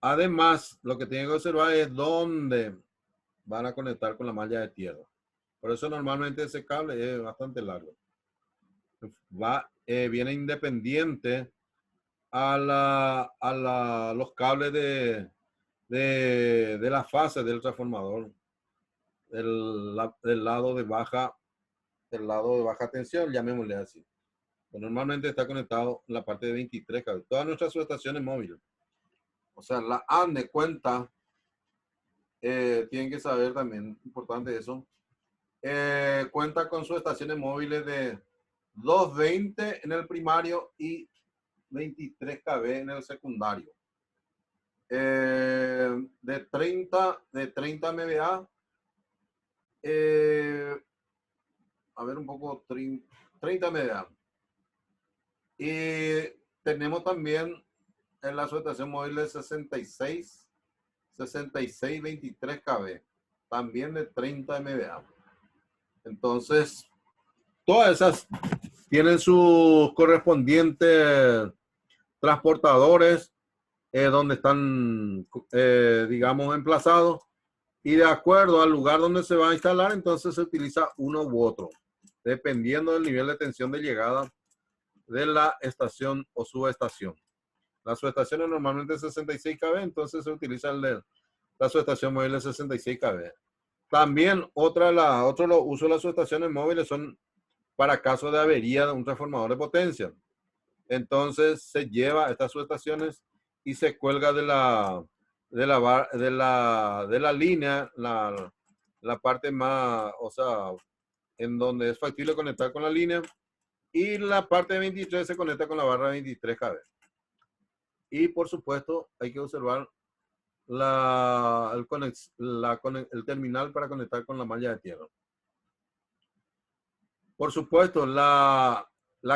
A: Además, lo que tienen que observar es dónde van a conectar con la malla de tierra. Por eso normalmente ese cable es bastante largo. Viene independiente a los cables de la fase del transformador, del lado de baja tensión, llamémosle así. Pero normalmente está conectado en la parte de 23 cables. Todas nuestras subestaciones móviles, o sea, la ANDE cuenta, tienen que saber también, importante eso, cuenta con subestaciones móviles de 220 en el primario y 23 kV en el secundario. De 30 MVA, a ver un poco, 30 MVA. Y tenemos también en la subestación móvil de 66, 23 kV, también de 30 MVA. Entonces, todas esas tienen sus correspondientes transportadores donde están, digamos, emplazados, y de acuerdo al lugar donde se va a instalar, entonces se utiliza uno u otro, dependiendo del nivel de tensión de llegada de la estación o subestación. La subestación es normalmente 66 kV, entonces se utiliza la subestación móvil de 66 kV. También otro uso de las subestaciones móviles son para caso de avería de un transformador de potencia. Entonces se lleva estas subestaciones y se cuelga de la línea, la parte más, o sea, en donde es factible conectar con la línea, y la parte de 23 se conecta con la barra de 23 kV. Y por supuesto hay que observar el terminal para conectar con la malla de tierra. Por supuesto, la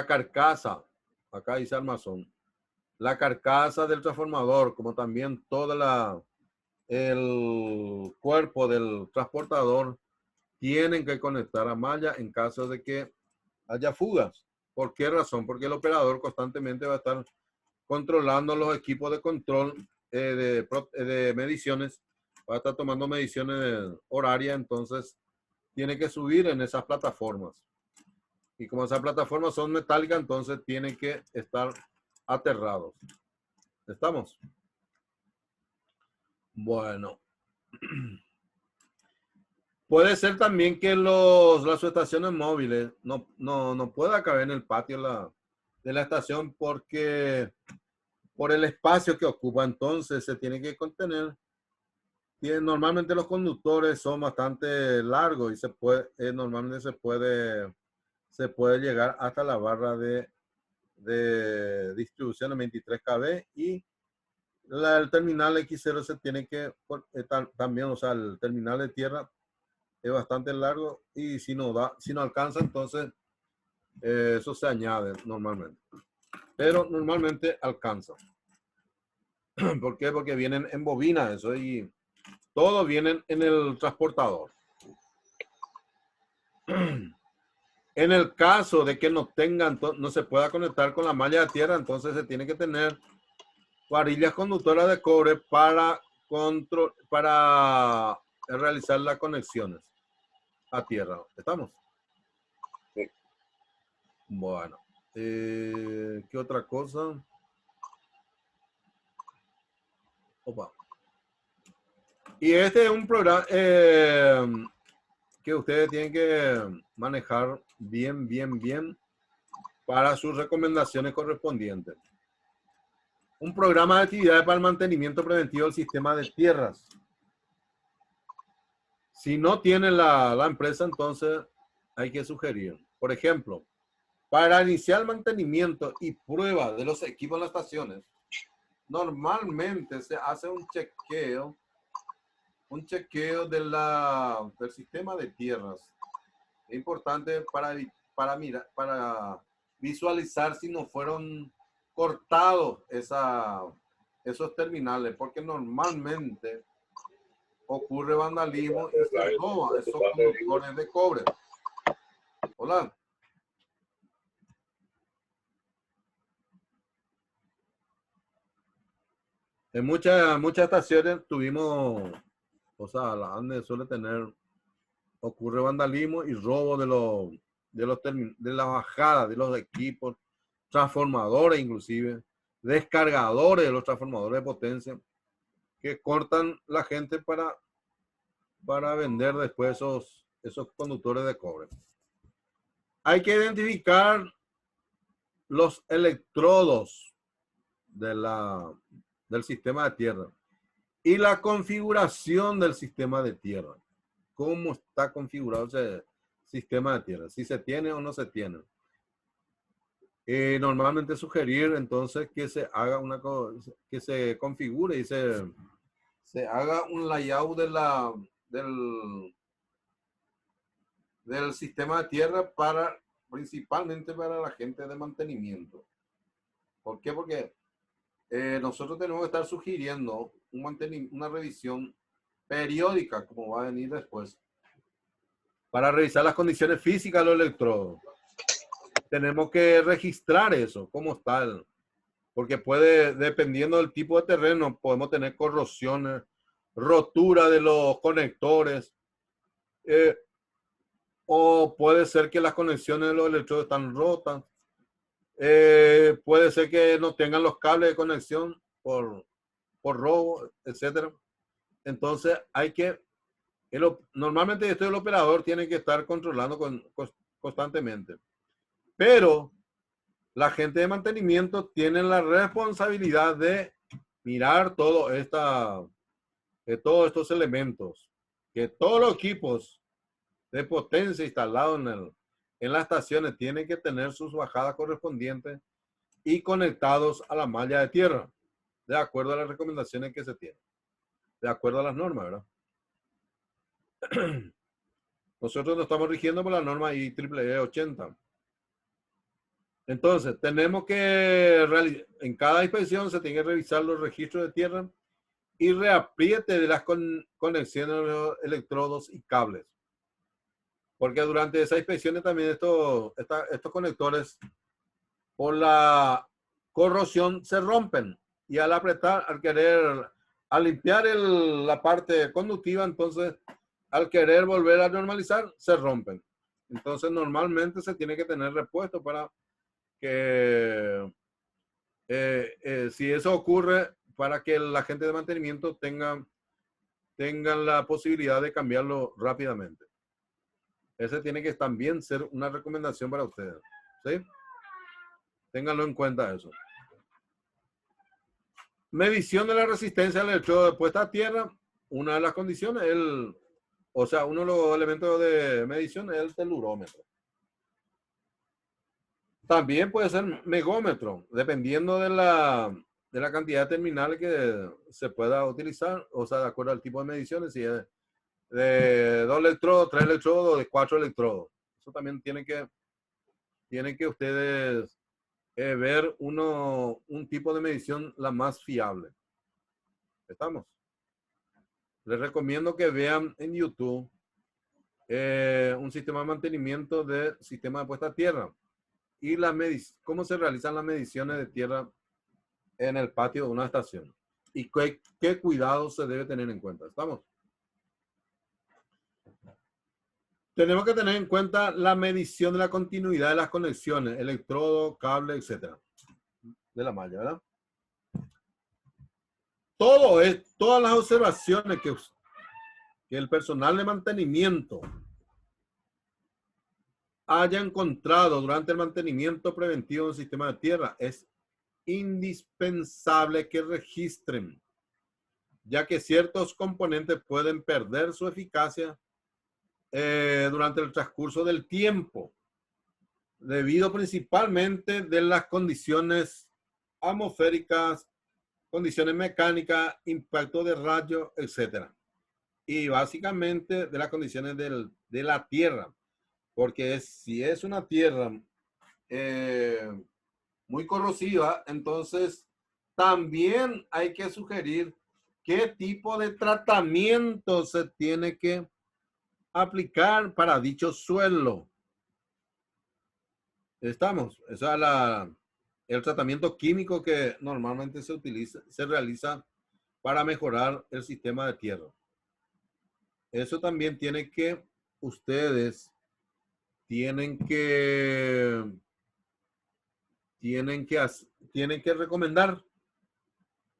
A: carcasa, acá dice armazón, la carcasa del transformador, como también el cuerpo del transportador, tienen que conectar a malla en caso de que haya fugas. ¿Por qué razón? Porque el operador constantemente va a estar controlando los equipos de control de mediciones, va a estar tomando mediciones horarias, entonces tiene que subir en esas plataformas. Y como esas plataformas son metálicas, entonces tienen que estar aterrados. ¿Estamos? Bueno. Puede ser también que las subestaciones móviles no pueda caber en el patio de la estación porque por el espacio que ocupa, entonces se tiene que contener. Normalmente los conductores son bastante largos y normalmente se puede llegar hasta la barra de distribución de 23 kV y el terminal X0 se tiene que también, o sea, el terminal de tierra es bastante largo y si no alcanza, entonces eso se añade normalmente. Pero normalmente alcanza. ¿Por qué? Porque vienen en bobina eso y todos vienen en el transportador. En el caso de que no se pueda conectar con la malla de tierra, entonces se tiene que tener varillas conductoras de cobre para realizar las conexiones a tierra. ¿Estamos?
C: Sí.
A: Bueno. ¿Qué otra cosa? Opa. Y este es un programa que ustedes tienen que manejar bien para sus recomendaciones correspondientes. Un programa de actividades para el mantenimiento preventivo del sistema de tierras. Si no tiene la empresa, entonces hay que sugerir. Por ejemplo, para iniciar el mantenimiento y prueba de los equipos en las estaciones, normalmente se hace un chequeo del sistema de tierras. Es importante para visualizar si no fueron cortados esos terminales, porque normalmente ocurre vandalismo y se roba esos conductores de cobre. Hola. En muchas estaciones tuvimos, o sea, la ANDE ocurre vandalismo y robo de la bajada de los equipos, transformadores inclusive, descargadores de los transformadores de potencia, que cortan la gente para vender después esos conductores de cobre. Hay que identificar los electrodos del sistema de tierra y la configuración del sistema de tierra. ¿Cómo está configurado ese sistema de tierra? Si se tiene o no se tiene. Normalmente sugerir entonces que se haga que se configure y se haga un layout del sistema de tierra principalmente para la gente de mantenimiento. ¿Por qué? Porque nosotros tenemos que estar sugiriendo una revisión periódica, como va a venir después, para revisar las condiciones físicas de los electrodos. Tenemos que registrar eso, cómo está, porque dependiendo del tipo de terreno, podemos tener corrosiones, rotura de los conectores, o puede ser que las conexiones de los electrodos están rotas. Puede ser que no tengan los cables de conexión por robo, etcétera. Entonces normalmente el operador tiene que estar controlando constantemente. Pero la gente de mantenimiento tiene la responsabilidad de mirar todos estos elementos, que todos los equipos de potencia instalados en las estaciones tienen que tener sus bajadas correspondientes y conectados a la malla de tierra, de acuerdo a las recomendaciones que se tienen, de acuerdo a las normas, ¿verdad? Nosotros nos estamos rigiendo por la norma IEEE 80. Entonces, tenemos que, en cada inspección se tiene que revisar los registros de tierra y reapriete de las conexiones de los electrodos y cables. Porque durante esas inspecciones también estos conectores por la corrosión se rompen. Y al apretar, al limpiar la parte conductiva, entonces al querer volver a normalizar, se rompen. Entonces normalmente se tiene que tener repuesto para que si eso ocurre, para que la gente de mantenimiento tengan la posibilidad de cambiarlo rápidamente. Ese tiene que también ser una recomendación para ustedes. ¿Sí? Ténganlo en cuenta eso. Medición de la resistencia al electrodo de puesta a tierra. Una de las condiciones, uno de los elementos de medición es el telurómetro. También puede ser megómetro, dependiendo de la cantidad de terminales que se pueda utilizar, o sea, de acuerdo al tipo de mediciones, si es de 2 electrodos, 3 electrodos, de 4 electrodos. Eso también tienen que ustedes ver un tipo de medición la más fiable. ¿Estamos? Les recomiendo que vean en YouTube un sistema de mantenimiento de sistema de puesta a tierra y cómo se realizan las mediciones de tierra en el patio de una estación y qué cuidados se debe tener en cuenta. ¿Estamos? Tenemos que tener en cuenta la medición de la continuidad de las conexiones, electrodo, cable, etcétera, de la malla, ¿verdad? Todas las observaciones que el personal de mantenimiento haya encontrado durante el mantenimiento preventivo del sistema de tierra es indispensable que registren, ya que ciertos componentes pueden perder su eficacia durante el transcurso del tiempo, debido principalmente de las condiciones atmosféricas, condiciones mecánicas, impacto de rayos, etc. Y básicamente de las condiciones de la tierra, porque si es una tierra muy corrosiva, entonces también hay que sugerir qué tipo de tratamiento se tiene que aplicar para dicho suelo. Estamos, esa es el tratamiento químico que normalmente se realiza para mejorar el sistema de tierra. Eso también ustedes tienen que recomendar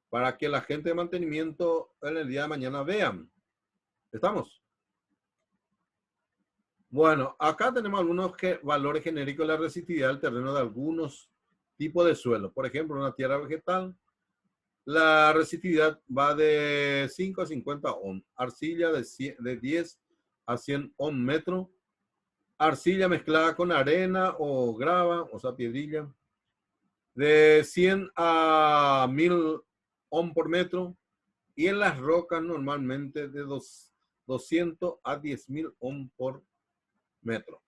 A: para que la gente de mantenimiento en el día de mañana vean. ¿Estamos? Bueno, acá tenemos algunos valores genéricos de la resistividad del terreno de algunos tipos de suelo. Por ejemplo, una tierra vegetal, la resistividad va de 5 a 50 ohm. Arcilla de 10 a 100 ohm metro. Arcilla mezclada con arena o grava, o sea, piedrilla, de 100 a 1000 ohm por metro. Y en las rocas normalmente de 200 a 10.000 ohm por metro.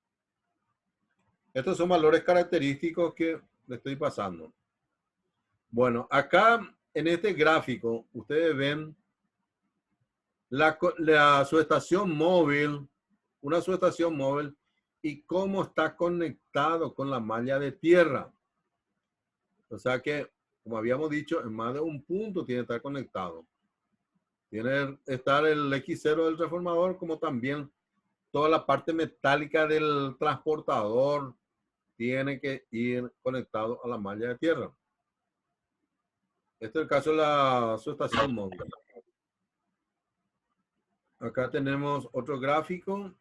A: Estos son valores característicos que le estoy pasando. Bueno, acá en este gráfico ustedes ven la subestación móvil, una subestación móvil y cómo está conectado con la malla de tierra. O sea que, como habíamos dicho, en más de un punto tiene que estar conectado. Tiene que estar el X0 del transformador, como también toda la parte metálica del transportador tiene que ir conectado a la malla de tierra. Este es el caso de la subestación móvil. Acá tenemos otro gráfico.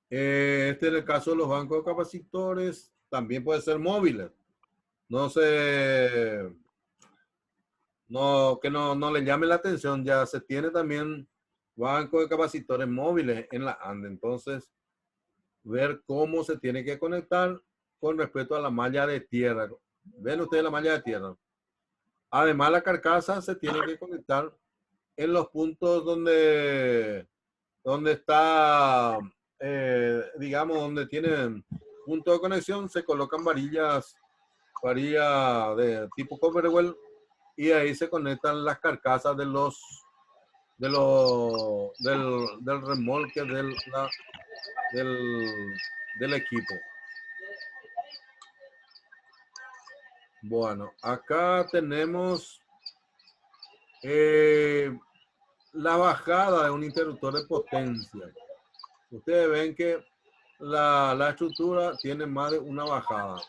A: Este es el caso de los bancos de capacitores. También puede ser móviles. Que no le llame la atención. Ya se tiene también bancos de capacitores móviles en la ANDE. Entonces, ver cómo se tiene que conectar con respecto a la malla de tierra. Ven ustedes la malla de tierra. Además, la carcasa se tiene que conectar en los puntos donde está, digamos, donde tienen punto de conexión, se colocan varillas de tipo Copperwell y ahí se conectan las carcasas del remolque del equipo. Bueno, acá tenemos la bajada de un interruptor de potencia. Ustedes ven que la estructura tiene más de una bajada.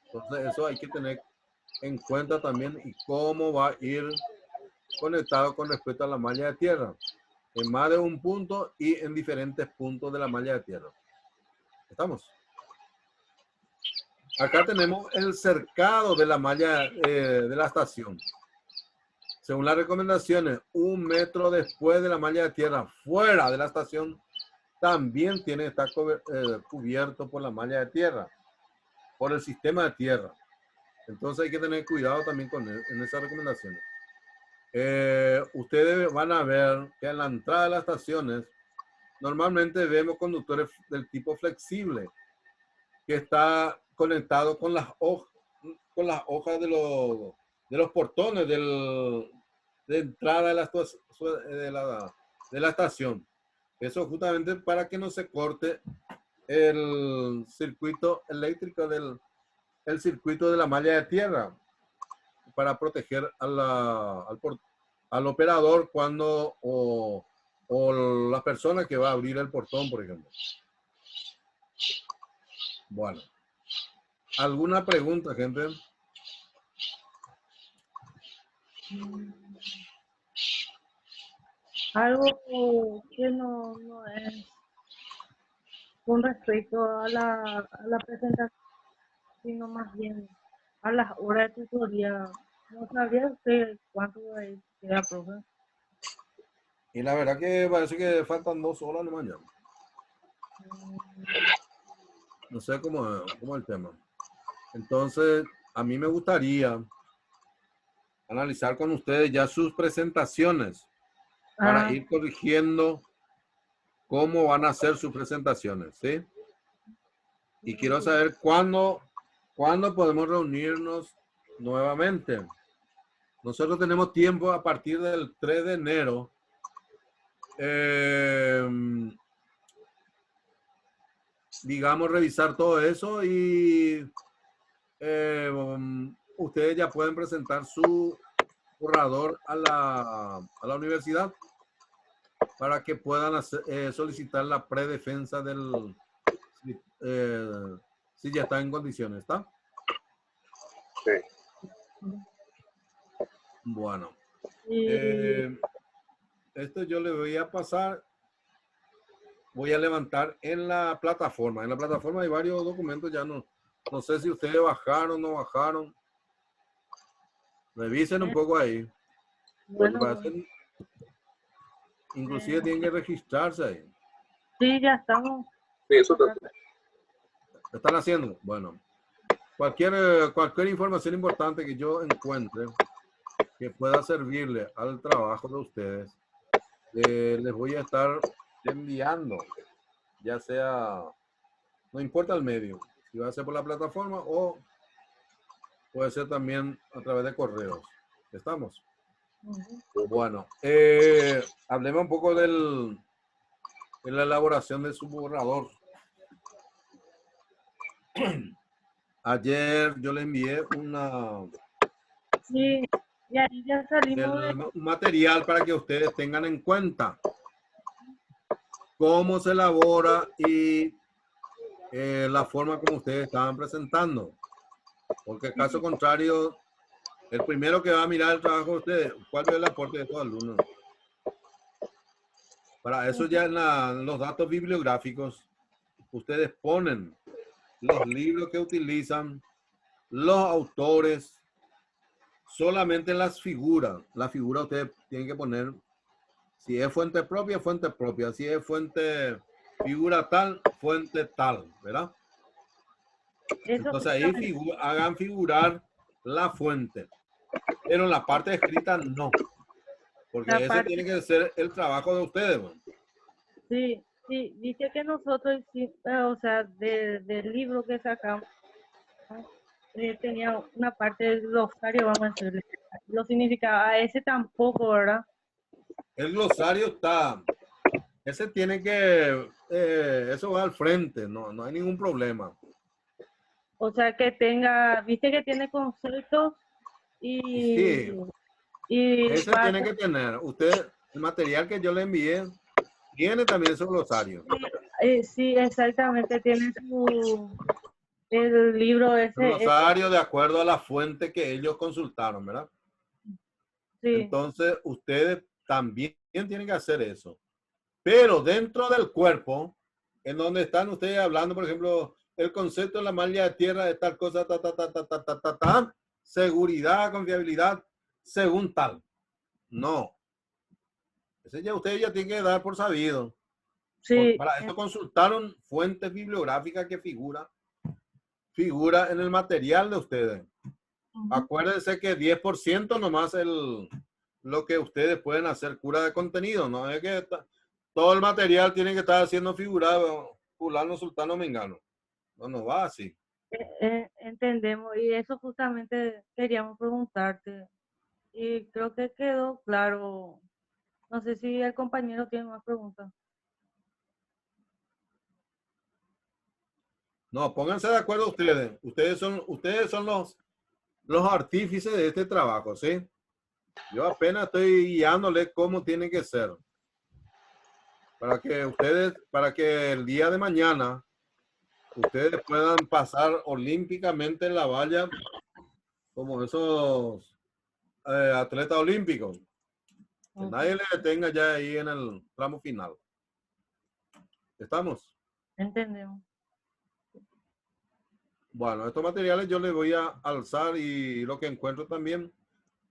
A: Entonces eso hay que tener en cuenta también y cómo va a ir conectado con respecto a la malla de tierra. En más de un punto y en diferentes puntos de la malla de tierra. ¿Estamos? Acá tenemos el cercado de la malla de la estación. Según las recomendaciones, 1 metro después de la malla de tierra, fuera de la estación, también tiene que estar cubierto por la malla de tierra, por el sistema de tierra. Entonces hay que tener cuidado también en esas recomendaciones. Ustedes van a ver que en la entrada de las estaciones, normalmente vemos conductores del tipo flexible, que está conectado con las hojas de los portones de entrada de la estación. Eso justamente para que no se corte el circuito eléctrico el circuito de la malla de tierra, para proteger al operador cuando o la persona que va a abrir el portón, por ejemplo. Bueno, ¿alguna pregunta, gente?
B: Algo que no es con respecto a la presentación, sino más bien a las horas de tutoría. ¿No sabría usted cuánto queda, profe?
A: Y la verdad que parece que faltan 2 horas nomás ya. No sé cómo es el tema. Entonces, a mí me gustaría analizar con ustedes ya sus presentaciones para ir corrigiendo cómo van a ser sus presentaciones, ¿sí? Y quiero saber cuándo podemos reunirnos nuevamente. Nosotros tenemos tiempo a partir del 3 de enero. Digamos, revisar todo eso y ustedes ya pueden presentar su borrador a la universidad para que puedan solicitar la predefensa si ya está en condiciones, ¿está?
C: Sí.
A: Bueno. Esto yo le voy a pasar. Voy a levantar en la plataforma. En la plataforma hay varios documentos, ya no sé si ustedes bajaron o no bajaron. Revisen un poco ahí.
B: Bueno,
A: Inclusive tienen que registrarse ahí.
B: sí, ya estamos.
C: Sí, eso también.
A: ¿Lo están haciendo? Bueno. Cualquier información importante que yo encuentre que pueda servirle al trabajo de ustedes, les voy a estar enviando, ya sea, no importa el medio, si va a ser por la plataforma o puede ser también a través de correos. ¿Estamos? Bueno, hablemos un poco de la elaboración de su borrador. Ayer yo le envié
B: Sí, ya salimos
A: un material para que ustedes tengan en cuenta cómo se elabora y la forma como ustedes estaban presentando. Porque caso contrario, el primero que va a mirar el trabajo de ustedes, ¿cuál es el aporte de estos alumnos? Para eso ya en los datos bibliográficos, ustedes ponen los libros que utilizan, los autores, solamente las figuras. La figura ustedes tienen que poner, si es fuente propia, si es fuente figura tal, fuente tal, ¿verdad? Entonces ahí hagan figurar la fuente, pero en la parte escrita no, porque ese tiene que ser el trabajo de ustedes. ¿No?
B: Sí, sí, dice que nosotros, o sea, del libro que sacamos, tenía una parte del glosario, vamos a decirle, lo significaba, ese tampoco, ¿verdad?
A: El glosario está, ese tiene que, eso va al frente, no hay ningún problema.
B: O sea, que tenga, viste que tiene conceptos
A: Sí,
B: y
A: ese tiene que tener. Usted, el material que yo le envié, tiene también su glosario.
B: sí, exactamente, tiene el libro
A: El
B: ese,
A: glosario de acuerdo a la fuente que ellos consultaron, ¿verdad?
B: sí.
A: Entonces, ustedes también tienen que hacer eso. Pero dentro del cuerpo, en donde están ustedes hablando, por ejemplo, el concepto de la malla de tierra de tal cosa, seguridad, confiabilidad, según tal. No. Ese ya ustedes ya tienen que dar por sabido.
B: Sí,
A: Para eso consultaron fuentes bibliográficas que figura en el material de ustedes. Acuérdense que 10% nomás lo que ustedes pueden hacer cura de contenido. No es que todo el material tiene que estar haciendo figurado fulano, sultano, mengano. No nos va así.
B: entendemos y eso justamente queríamos preguntarte y creo que quedó claro. No sé si el compañero tiene más preguntas.
A: No, pónganse de acuerdo ustedes. Ustedes son los artífices de este trabajo, ¿sí? Yo apenas estoy guiándole cómo tiene que ser. Para que el día de mañana ustedes puedan pasar olímpicamente en la valla como esos atletas olímpicos. Que nadie le detenga ya ahí en el tramo final. ¿Estamos?
B: Entendemos.
A: Bueno, estos materiales yo les voy a alzar y lo que encuentro también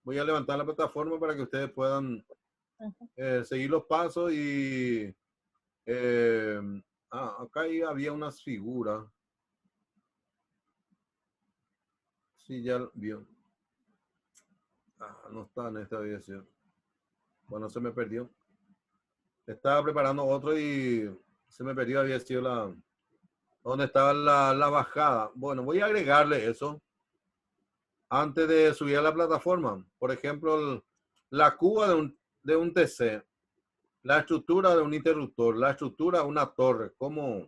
A: voy a levantar la plataforma para que ustedes puedan seguir los pasos y acá ahí había unas figuras. Sí, ya vio. No está en esta dirección. Bueno, se me perdió. Estaba preparando otro y se me perdió. Había sido donde estaba la bajada. Bueno, voy a agregarle eso antes de subir a la plataforma. Por ejemplo, la cuba de un TC, la estructura de un interruptor, la estructura de una torre, cómo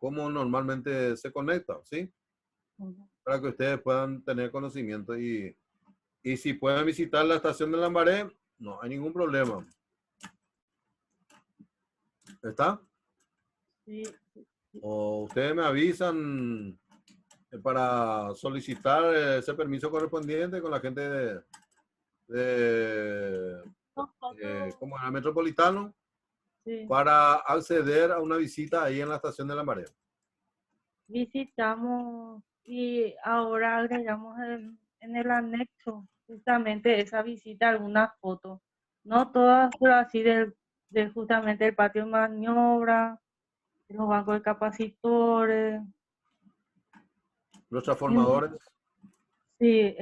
A: normalmente se conecta, ¿sí? Para que ustedes puedan tener conocimiento y si pueden visitar la estación de Lambaré, no hay ningún problema. ¿Está?
B: Sí.
A: O ustedes me avisan para solicitar ese permiso correspondiente con la gente como era metropolitano,
B: Sí.
A: para acceder a una visita ahí en la estación de Lambaré.
B: Visitamos y ahora agregamos en el anexo justamente esa visita algunas fotos. No todas, pero así justamente el patio de maniobra, los bancos de capacitores.
A: Los transformadores.
B: Sí,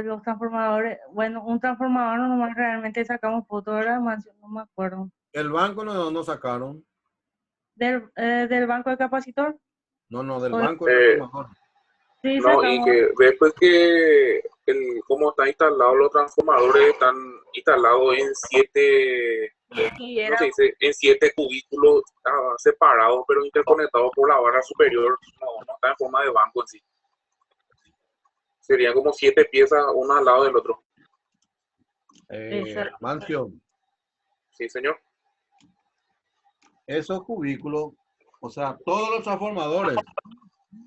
B: los transformadores. Bueno, un transformador nomás realmente sacamos fotos, ¿verdad, Mancio? No me acuerdo.
A: El banco no sacaron.
B: ¿Del banco de capacitor?
A: No, del
B: O-
A: banco de transformador.
B: Sí,
C: No, y
B: sacamos.
C: que después que cómo están instalados los transformadores, están instalados en 7,
B: Y
C: no
B: era
C: se dice, en 7 cubículos separados, pero interconectados por la barra superior, no está en forma de banco en sí. Serían como 7 piezas, una al lado del otro.
A: Mancio,
C: Sí, señor.
A: esos cubículos, o sea, todos los transformadores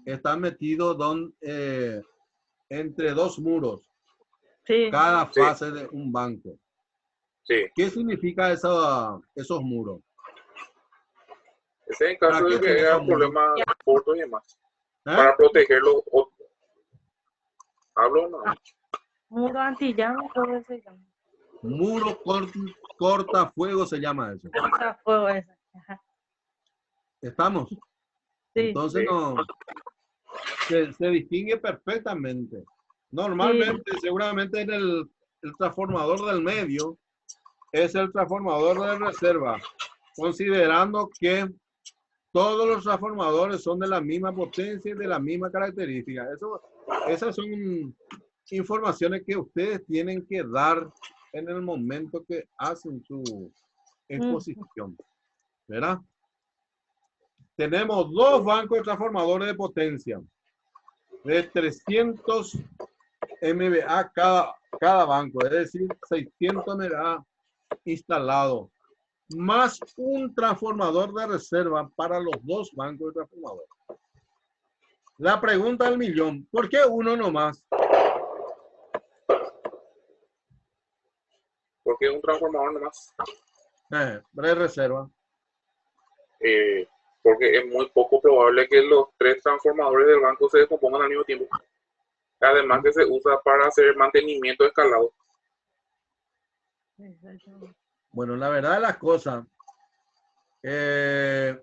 A: están metidos entre dos muros,
B: sí.
A: cada
C: Sí.
A: fase de un banco.
C: Sí.
A: ¿Qué significa esos muros?
C: Ese es en caso
A: ¿Para
C: de
A: qué
C: que
A: son
C: haya
A: esos muros?
C: problemas cortos y demás.
A: ¿Eh?
C: Para protegerlo. ¿Hablo o no?
B: Muro antillano, todo eso se llama.
A: Muro cortafuego se llama eso.
B: Cortafuego ese. Ajá.
A: ¿Estamos?
B: Sí.
A: Entonces
C: Sí.
A: no se distingue perfectamente. Normalmente, seguramente en el transformador del medio es el transformador de reserva, considerando que todos los transformadores son de la misma potencia y de la misma característica. Esas son informaciones que ustedes tienen que dar en el momento que hacen su exposición, ¿verdad? Tenemos dos bancos de transformadores de potencia. de 300 MVA cada banco, es decir, 600 MVA instalado, más un transformador de reserva para los dos bancos de transformador. La pregunta del millón, ¿por qué uno nomás?
C: Porque un transformador nomás.
A: De reserva.
C: Porque es muy poco probable que los 3 transformadores del banco se descompongan al mismo tiempo. Además que se usa para hacer mantenimiento escalado.
A: Bueno, la verdad de las cosas,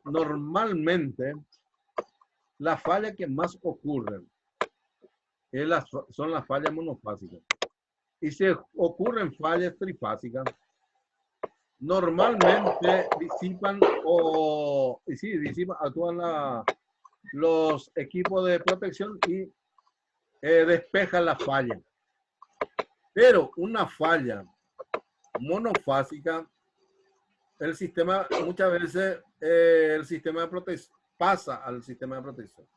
A: normalmente las fallas que más ocurren son las fallas monofásicas. Y si ocurren fallas trifásicas, normalmente actúan los equipos de protección y despejan la falla. Pero una falla monofásica, el sistema, muchas veces el sistema de protección pasa al sistema de protección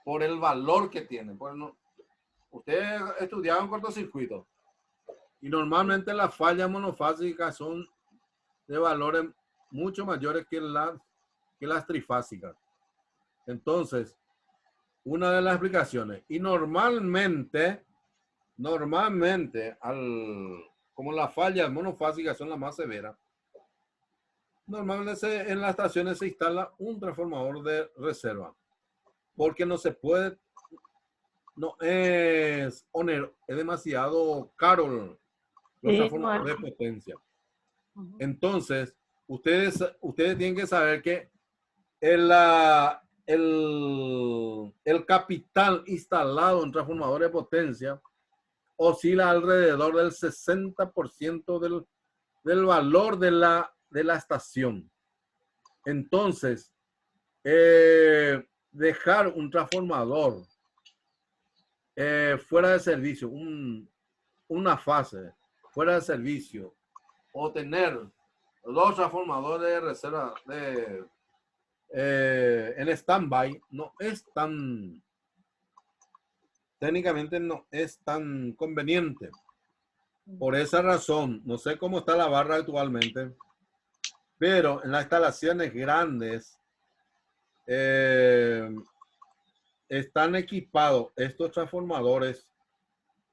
A: por el valor que tiene. Ustedes estudiaban cortocircuito y normalmente las fallas monofásicas son de valores mucho mayores que las trifásicas. Entonces, una de las explicaciones, y normalmente, como las fallas monofásicas son las más severas, normalmente en las estaciones se instala un transformador de reserva, porque no se puede, no es demasiado caro los transformadores de potencia. Entonces, ustedes tienen que saber que el capital instalado en transformadores de potencia oscila alrededor del 60% del valor de la estación. Entonces, dejar un transformador fuera de servicio, una fase fuera de servicio, o tener 2 transformadores de reserva en stand-by, técnicamente no es tan conveniente. Por esa razón, no sé cómo está la barra actualmente, pero en las instalaciones grandes están equipados estos transformadores.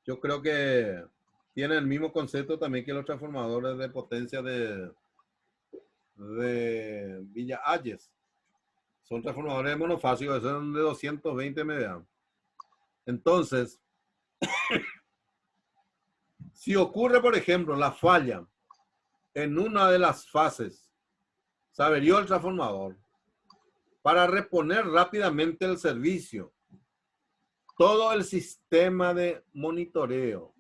A: Yo creo que tienen el mismo concepto también que los transformadores de potencia de Villa Ayes. Son transformadores monofásicos, son de 220 MVA. Entonces, si ocurre, por ejemplo, la falla en una de las fases, se averió el transformador, para reponer rápidamente el servicio, todo el sistema de monitoreo,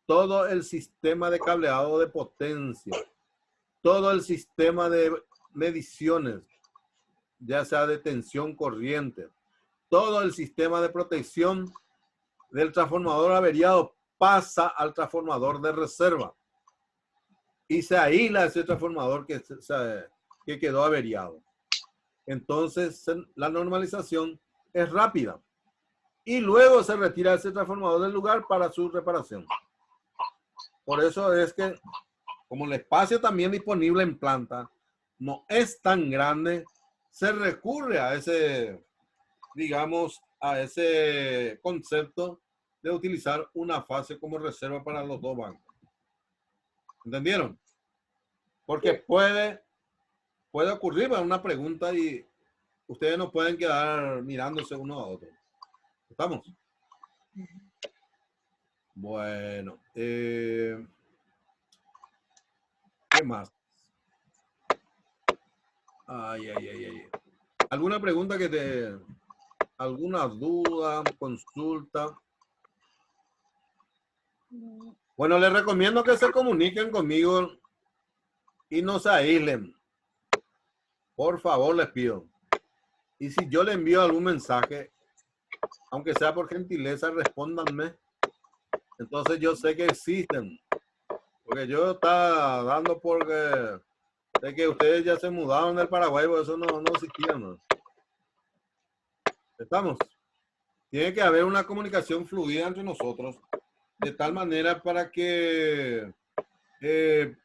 A: todo el sistema de cableado de potencia, todo el sistema de mediciones, ya sea de tensión corriente, todo el sistema de protección del transformador averiado pasa al transformador de reserva y se aísla ese transformador que quedó averiado. Entonces la normalización es rápida y luego se retira ese transformador del lugar para su reparación. Por eso es que, como el espacio también disponible en planta no es tan grande, se recurre a ese, digamos, a ese concepto de utilizar una fase como reserva para los dos bancos. ¿Entendieron? Porque puede ocurrir una pregunta y ustedes no pueden quedar mirándose uno a otro. ¿Estamos? Bueno. ¿Qué más? Ay. ¿Alguna pregunta alguna duda, consulta? Bueno, les recomiendo que se comuniquen conmigo y no se aíslen. Por favor, les pido. Y si yo le envío algún mensaje, aunque sea por gentileza, respóndanme. Entonces yo sé que existen. Porque yo estaba dando de que ustedes ya se mudaron del Paraguay, por eso no existían, ¿no? ¿Estamos? Tiene que haber una comunicación fluida entre nosotros, de tal manera para que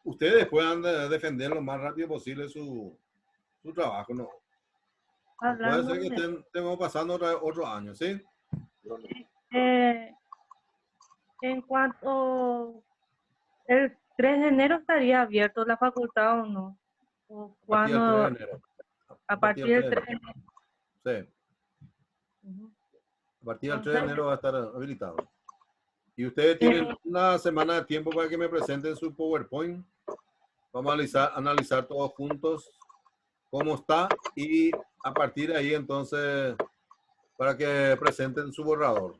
A: ustedes puedan defender lo más rápido posible su trabajo, ¿no? Puede
B: Hablando
A: ser que estemos pasando otro año, ¿sí?
B: en cuanto el 3 de enero estaría abierto la facultad o no, o
A: A partir del 3
B: cuando
A: de enero.
B: a partir del 3 de enero.
A: Sí.
B: Ujú.
A: A partir del 3 de enero va a estar habilitado. Y ustedes tienen una semana de tiempo para que me presenten su PowerPoint. Vamos a analizar todos juntos cómo está y a partir de ahí entonces para que presenten su borrador.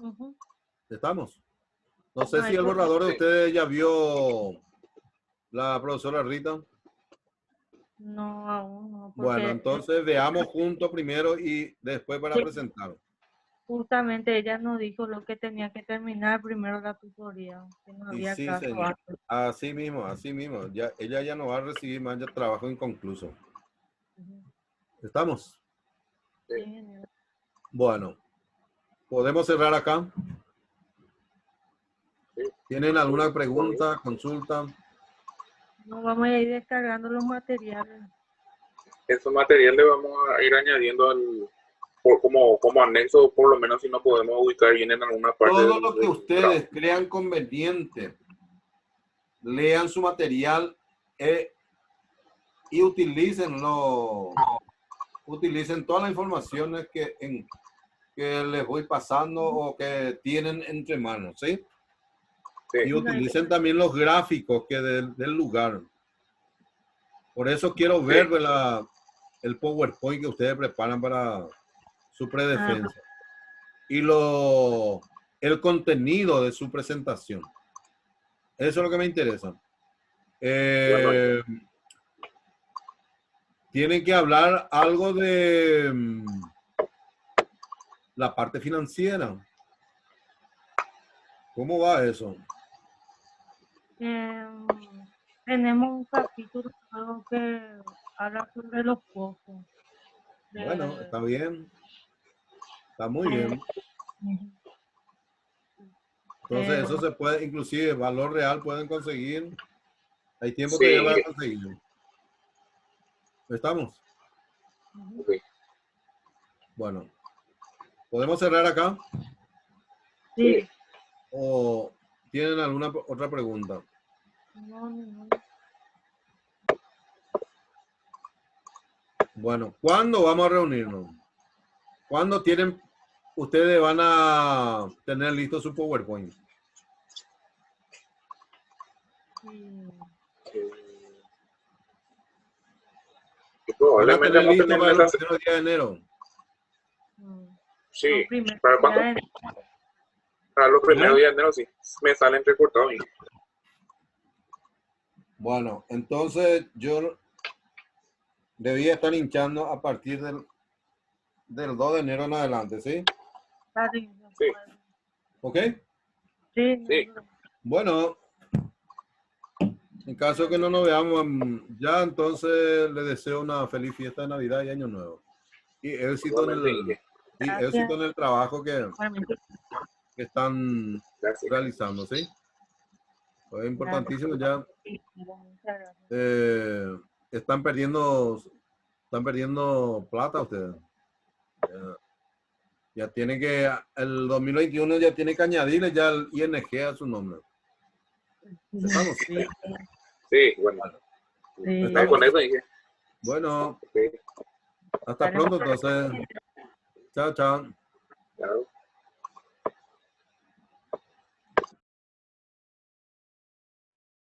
B: Ujú.
A: ¿Estamos? No sé
B: Ay,
A: si el
B: pues,
A: borrador de ustedes ya vio la profesora Rita.
B: no, aún no,
A: Bueno,
B: porque
A: entonces veamos juntos primero y después para
B: sí,
A: presentar.
B: justamente ella nos dijo lo que tenía que terminar primero la tutoría, que no
A: Y
B: había
A: sí,
B: caso
A: señor.
B: antes.
A: Así mismo. Ya, ella ya no va a recibir más ya trabajo inconcluso.
B: Ujú.
A: ¿Estamos?
B: Sí, genial.
A: Bueno, podemos cerrar acá. ¿Tienen alguna pregunta, consulta?
B: No, vamos a ir descargando los materiales.
C: Esos materiales vamos a ir añadiendo como anexo, por lo menos si no podemos ubicar bien en alguna parte.
A: Todo lo que ustedes crean conveniente, lean su material y utilicen todas las informaciones que les voy pasando o que tienen entre manos, ¿sí?
C: Sí.
A: Y utilicen también los gráficos que del lugar. Por eso quiero ver el PowerPoint que ustedes preparan para su predefensa. Y el contenido de su presentación. Eso es lo que me interesa. Tienen que hablar algo de la parte financiera. ¿Cómo va eso?
B: Tenemos un capítulo luego que habla sobre los costos.
A: Bueno, está bien. Está muy bien. Entonces eso se puede, inclusive valor real pueden conseguir. Hay tiempo que ya lo han conseguido. ¿Estamos?
C: Sí.
A: Bueno. ¿Podemos cerrar acá?
B: Sí.
A: ¿O tienen alguna otra pregunta?
B: No.
A: Bueno, ¿cuándo vamos a reunirnos? ¿Cuándo ustedes van a tener listo su PowerPoint? ¿Van a tener listo para los primeros días de enero?
C: Sí, ¿para cuándo? Para los primeros días de enero, sí. Me sale entrecortado.
A: Bueno, entonces yo debía estar hinchando a partir del 2 de enero en adelante, ¿sí?
C: Sí.
A: ¿Ok?
B: Sí.
A: Bueno, en caso que no nos veamos ya, entonces les deseo una feliz fiesta de Navidad y Año Nuevo. Y éxito en el trabajo que están realizando, ¿sí? Es importantísimo ya. Están perdiendo plata ustedes. Ya tiene que, el 2021 ya tiene que añadirle ya el ING a su nombre. ¿Estamos?
C: Sí, bueno.
A: ¿Estamos?
C: Con eso dije.
A: Bueno, hasta pronto entonces. Chao.
C: Claro.